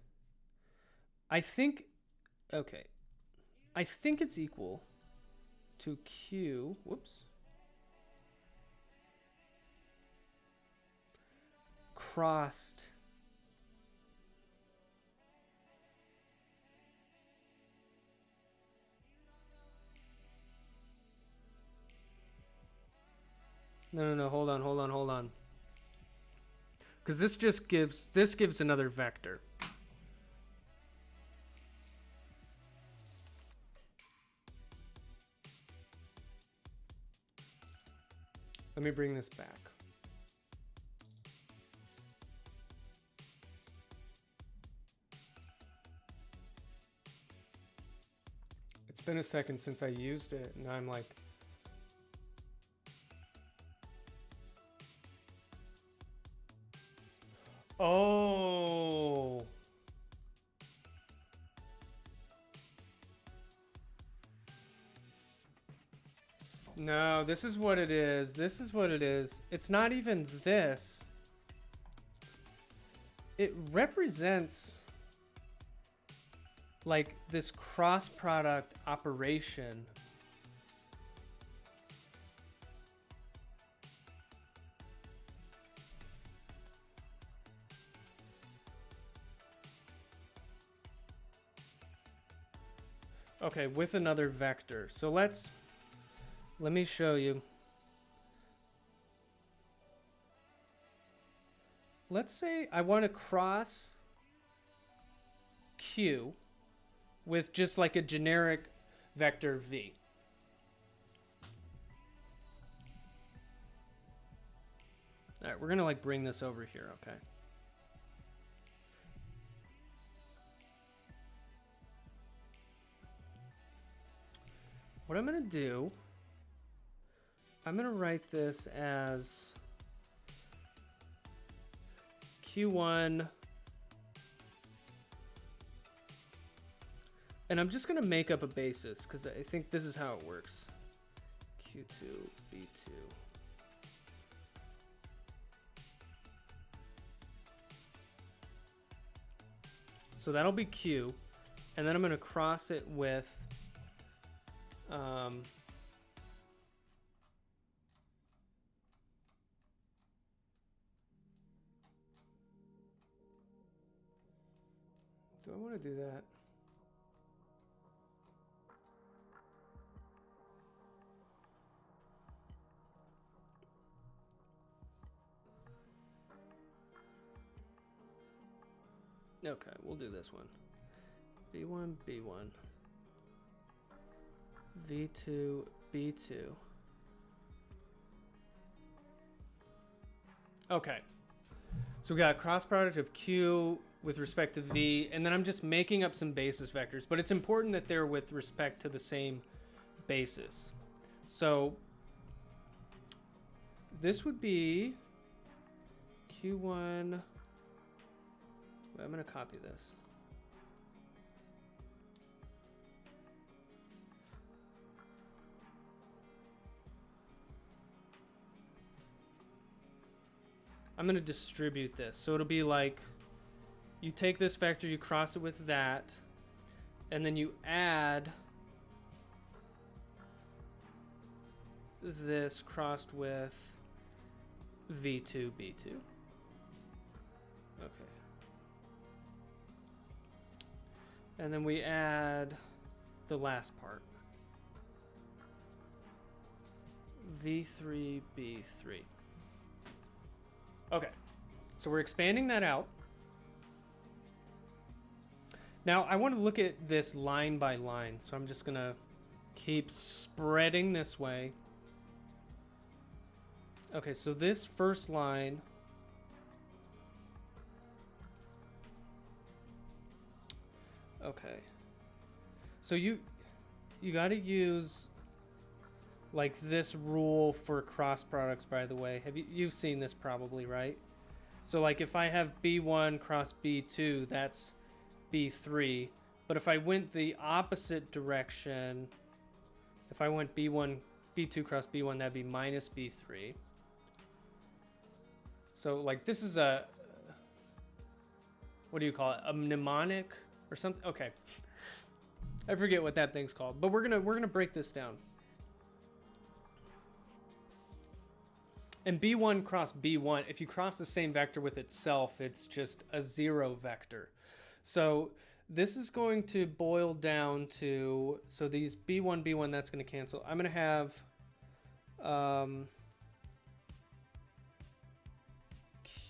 I think... Okay. I think it's equal to Q... Whoops. Crossed... No, hold on. Because this just gives another vector. Let me bring this back. It's been a second since I used it, and I'm like... Oh. No, this is what it is. This is what it is. It's not even this. It represents like this cross product operation. Okay, with another vector. So let me show you. Let's say I want to cross Q with just like a generic vector V. All right, we're going to like bring this over here, okay? What I'm going to do, I'm going to write this as Q1, and I'm just going to make up a basis because I think this is how it works. Q2, B2. So that'll be Q, and then I'm going to cross it with do I want to do that? Okay, we'll do this one. V1, B1. V2, B2. Okay. So we got cross product of Q with respect to V, and then I'm just making up some basis vectors, but it's important that they're with respect to the same basis. So this would be Q1. I'm going to copy this. I'm going to distribute this. So it'll be like you take this vector, you cross it with that, and then you add this crossed with V2, B2. Okay. And then we add the last part. V3, B3. Okay, so we're expanding that out. Now I want to look at this line by line, so I'm just gonna keep spreading this way. Okay, so this first line, okay, so you got to use like this rule for cross products, by the way. You've seen this probably, right? So like if I have B1 cross B2, that's B3. But if I went the opposite direction, if I went B2 cross B1, that'd be minus B3. So like this is a, what do you call it? A mnemonic or something? Okay. I forget what that thing's called, but we're gonna break this down. And B1 cross B1, if you cross the same vector with itself, it's just a 0 vector. So this is going to boil down to, so these B1, B1, that's going to cancel. I'm going to have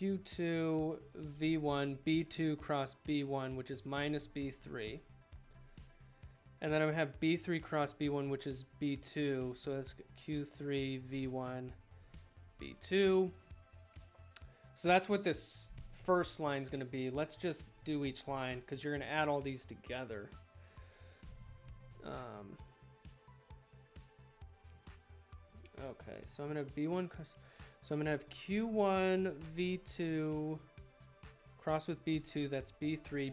Q2, V1, B2 cross B1, which is minus B3. And then I'm going to have B3 cross B1, which is B2. So that's Q3, V1, B2. So that's what this first line is going to be. Let's just do each line because you're going to add all these together. Okay, so I'm going to have B1 cross, so I'm going to have Q1 V2 cross with B2, that's B3.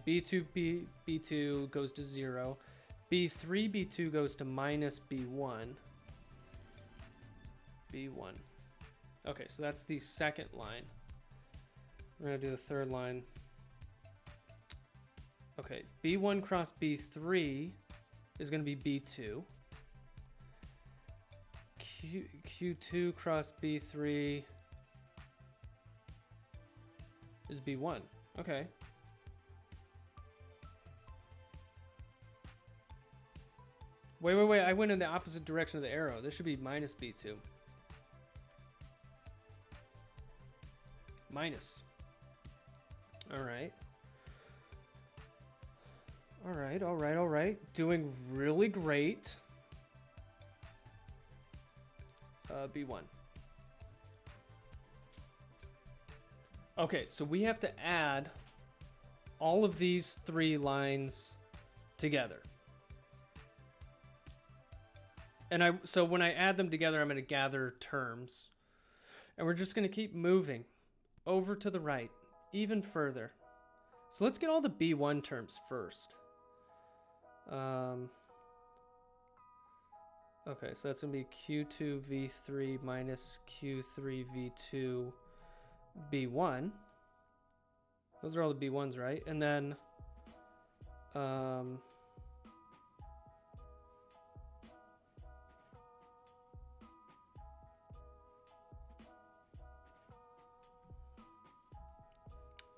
B2 goes to 0. B3 B2 goes to minus B1. B1. Okay, so that's the second line. We're going to do the third line. Okay, B1 cross B3 is going to be B2. Q2 cross B3 is B1. Okay. Wait. I went in the opposite direction of the arrow. This should be minus B2. Minus. All right. Doing really great. B1. Okay, so we have to add all of these three lines together. And so when I add them together, I'm going to gather terms. And we're just going to keep moving over to the right, even further. So let's get all the B1 terms first. Okay, so that's going to be Q2 V3 minus Q3 V2 B1. Those are all the B1s, right? And then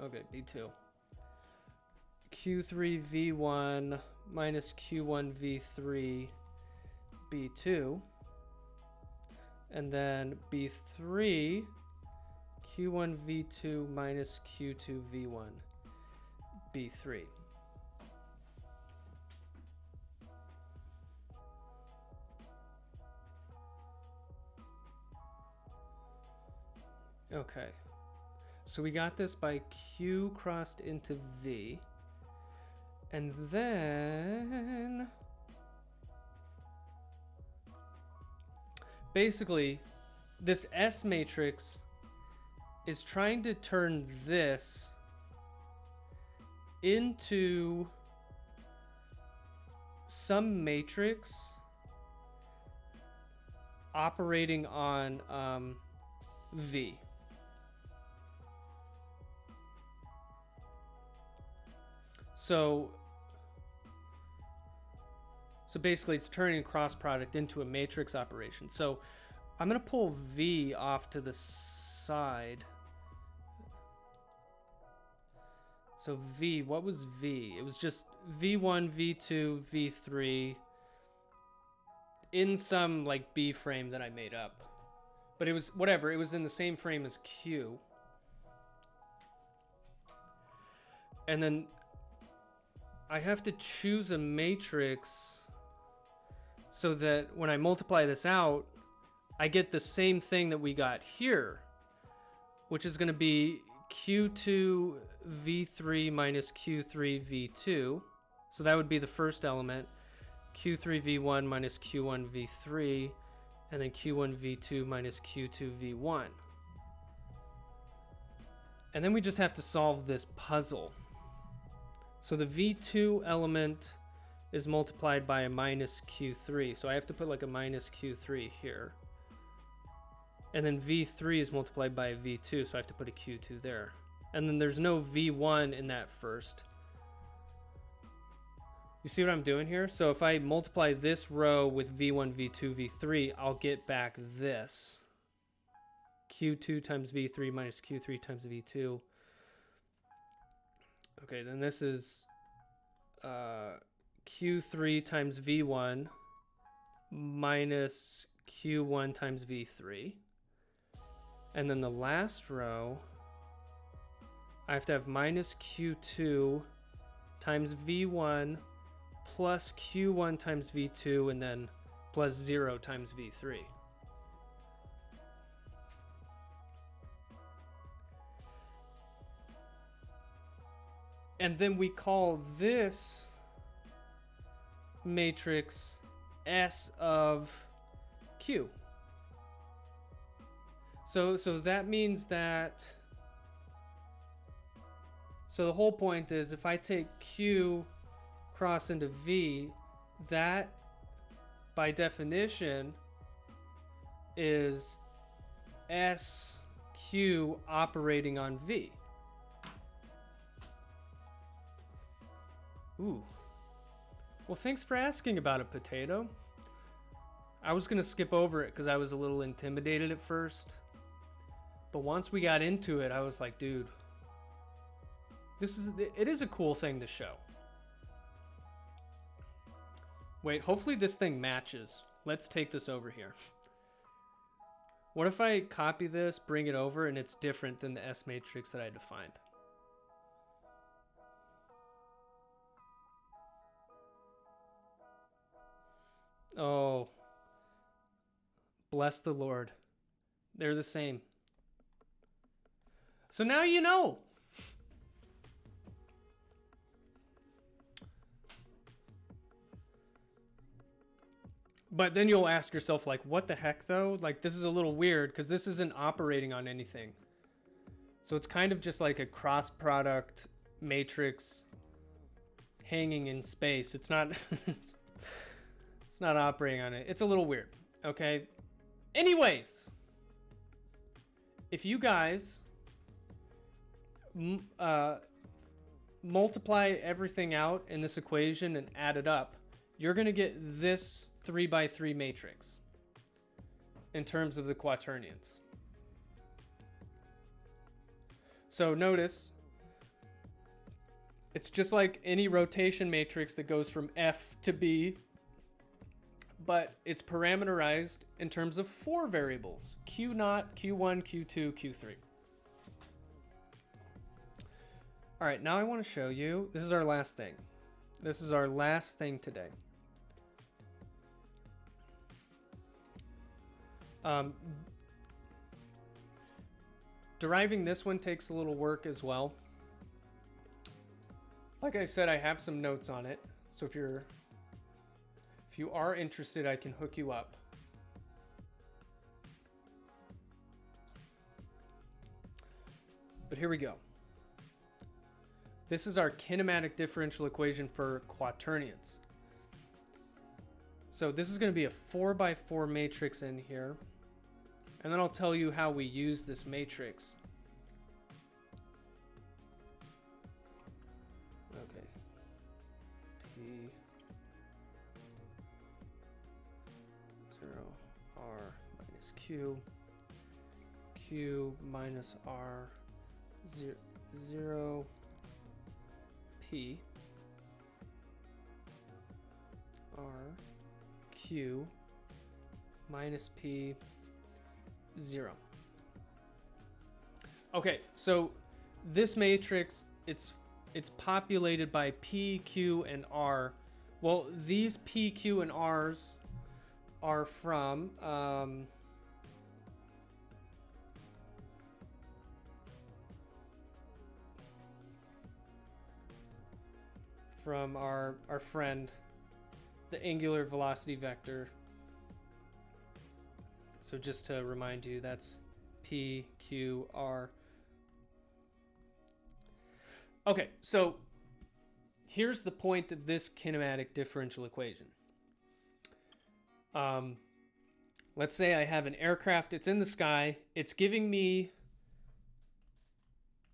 okay, B2. Q3 V1 minus Q1 V3 B2. And then B3 Q1 V2 minus Q2 V1 B3. Okay. So we got this by Q crossed into V. And then basically this S matrix is trying to turn this into some matrix operating on V. So basically it's turning a cross product into a matrix operation. So I'm going to pull V off to the side. So V, what was V? It was just V1, V2, V3 in some like B frame that I made up. But it was whatever, it was in the same frame as Q. And then I have to choose a matrix so that when I multiply this out, I get the same thing that we got here, which is going to be Q2 V3 minus Q3 V2. So that would be the first element. Q3 V1 minus Q1 V3, and then Q1 V2 minus Q2 V1. And then we just have to solve this puzzle. So the V2 element is multiplied by a minus Q3. So I have to put like a minus Q3 here. And then V3 is multiplied by a V2, so I have to put a Q2 there. And then there's no V1 in that first. You see what I'm doing here? So if I multiply this row with V1, V2, V3, I'll get back this. Q2 times V3 minus Q3 times V2. Okay, then this is Q3 times V1 minus Q1 times V3. And then the last row, I have to have minus Q2 times V1 plus Q1 times V2 and then plus 0 times V3. And then we call this matrix S of Q. So that means that, so the whole point is if I take Q cross into V, that by definition is SQ operating on V. Ooh. Well, thanks for asking about it, Potato. I was gonna skip over it because I was a little intimidated at first. But once we got into it, I was like, dude, it is a cool thing to show. Wait, hopefully this thing matches. Let's take this over here. What if I copy this, bring it over, and it's different than the S matrix that I defined? Oh, bless the Lord. They're the same. So now you know. But then you'll ask yourself, like, what the heck, though? Like, this is a little weird because this isn't operating on anything. So it's kind of just like a cross product matrix hanging in space. It's not, it's not operating on it. It's a little weird. Okay. Anyways, if you guys multiply everything out in this equation and add it up, you're going to get this 3x3 matrix in terms of the quaternions. So notice, it's just like any rotation matrix that goes from F to B, but it's parameterized in terms of 4 variables: Q0, Q1, Q2, Q3. All right, now I want to show you, this is our last thing. This is our last thing today. Deriving this one takes a little work as well. Like I said, I have some notes on it. So if you are interested, I can hook you up. But here we go. This is our kinematic differential equation for quaternions. So this is going to be a 4x4 matrix in here. And then I'll tell you how we use this matrix. Okay. P 0 R minus Q. Q minus R 0 P R Q minus P 0. Okay, so this matrix, it's populated by P, Q, and R. Well, these P, Q, and R's are from our friend, the angular velocity vector. So just to remind you, that's P, Q, R. Okay, so here's the point of this kinematic differential equation. Let's say I have an aircraft, it's in the sky, it's giving me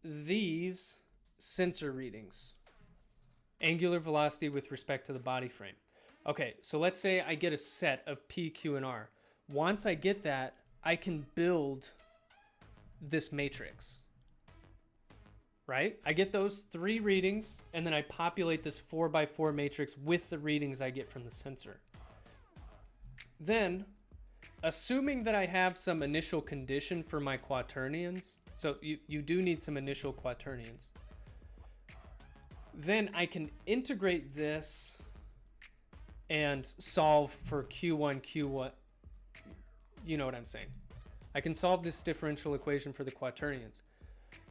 these sensor readings. Angular velocity with respect to the body frame. Okay, so let's say I get a set of P, Q, and R. Once I get that, I can build this matrix. Right? I get those 3 readings, and then I populate this 4x4 matrix with the readings I get from the sensor. Then, assuming that I have some initial condition for my quaternions, so you do need some initial quaternions, then I can integrate this and solve for Q1, Q1. You know what I'm saying. I can solve this differential equation for the quaternions.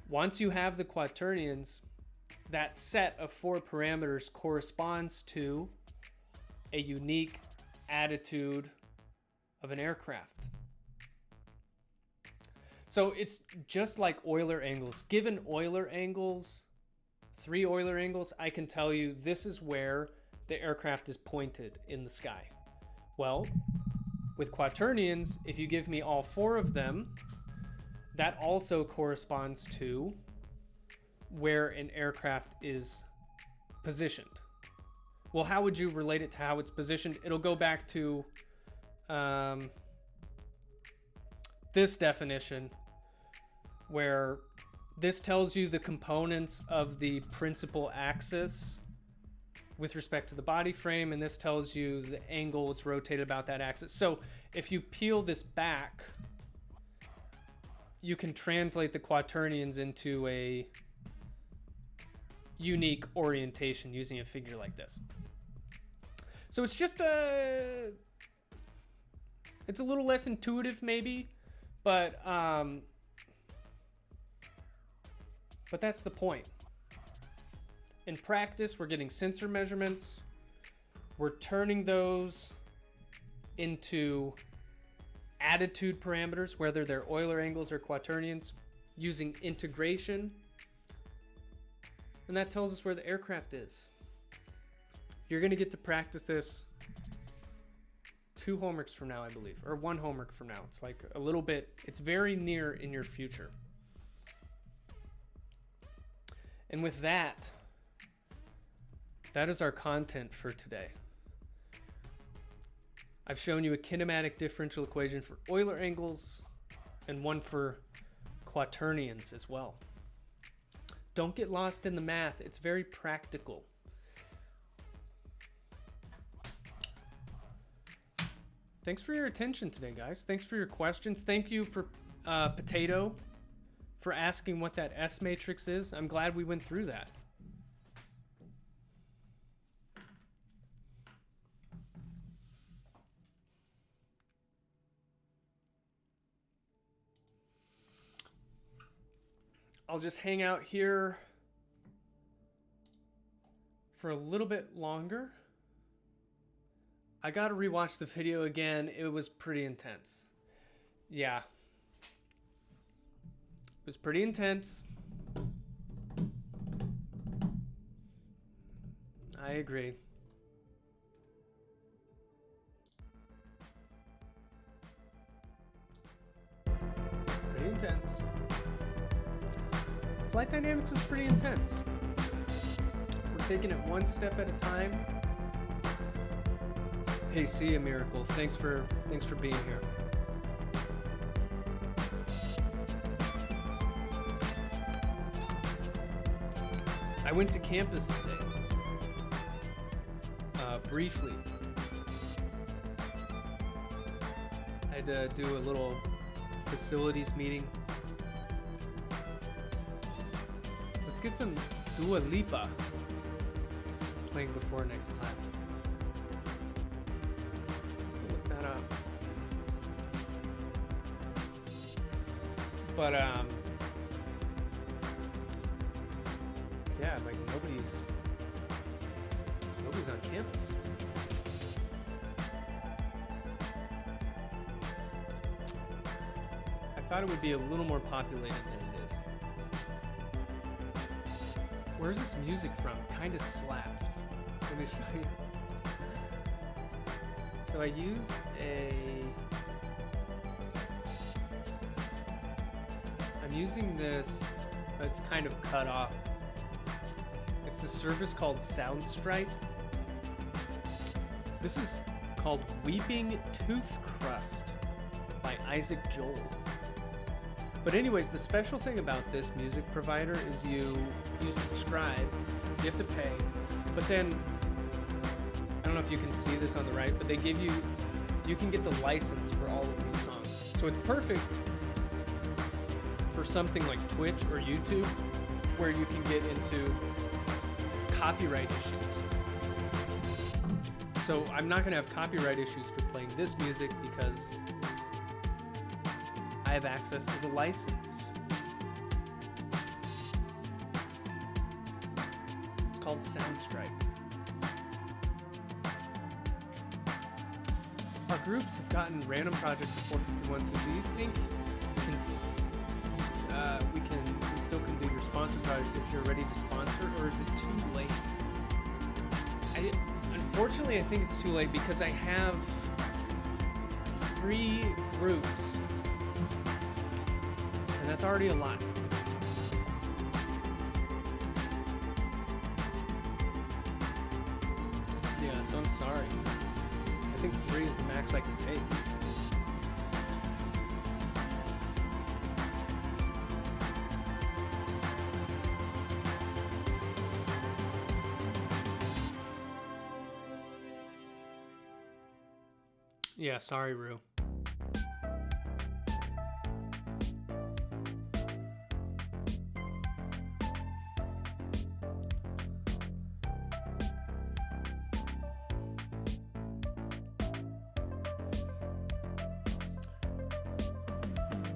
Once you have the quaternions, that set of 4 parameters corresponds to a unique attitude of an aircraft. So it's just like Euler angles. Given Euler angles, 3 Euler angles, I can tell you this is where the aircraft is pointed in the sky. Well, with quaternions, if you give me all 4 of them, that also corresponds to where an aircraft is positioned. Well, how would you relate it to how it's positioned? It'll go back to this definition, where this tells you the components of the principal axis with respect to the body frame, and this tells you the angle it's rotated about that axis. So if you peel this back, you can translate the quaternions into a unique orientation using a figure like this. So it's just it's a little less intuitive maybe, but that's the point. In practice, we're getting sensor measurements. We're turning those into attitude parameters, whether they're Euler angles or quaternions, using integration. And that tells us where the aircraft is. You're going to get to practice this 2 homeworks from now, I believe, or 1 homework from now. It's like a little bit, it's very near in your future. And with that, that is our content for today. I've shown you a kinematic differential equation for Euler angles and one for quaternions as well. Don't get lost in the math. It's very practical. Thanks for your attention today, guys. Thanks for your questions. Thank you for Potato for asking what that S matrix is. I'm glad we went through that. I'll just hang out here for a little bit longer. I gotta rewatch the video again. It was pretty intense. Yeah. It was pretty intense. I agree. Pretty intense. Flight dynamics is pretty intense. We're taking it one step at a time. Hey, see ya, Miracle. Thanks for being here. I went to campus today. Briefly. I had to do a little facilities meeting. Let's get some Dua Lipa playing before next class. Look that up. But yeah, like nobody's on campus. I thought it would be a little more populated than it is. Where's this music from? Kind of slaps. Let me show you. So I use I'm using this, it's kind of cut off. It's the service called Soundstripe. This is called Weeping Tooth Crust by Isaac Joel. But anyways, the special thing about this music provider is you subscribe, you have to pay, but then, I don't know if you can see this on the right, but they give you can get the license for all of these songs. So it's perfect for something like Twitch or YouTube, where you can get into copyright issues. So I'm not gonna have copyright issues for playing this music because I have access to the license. It's called Soundstripe. Our groups have gotten random projects at 451, so do you think we still can do your sponsor project if you're ready to sponsor, or is it too late? Unfortunately, I think it's too late because I have 3 groups, and that's already a lot. Yeah, so I'm sorry. I think 3 is the max I can take. Yeah, sorry, Rue.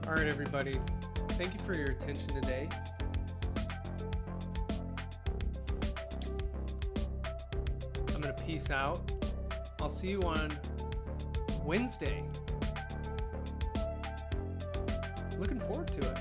All right, everybody. Thank you for your attention today. I'm going to peace out. I'll see you on Wednesday. Looking forward to it.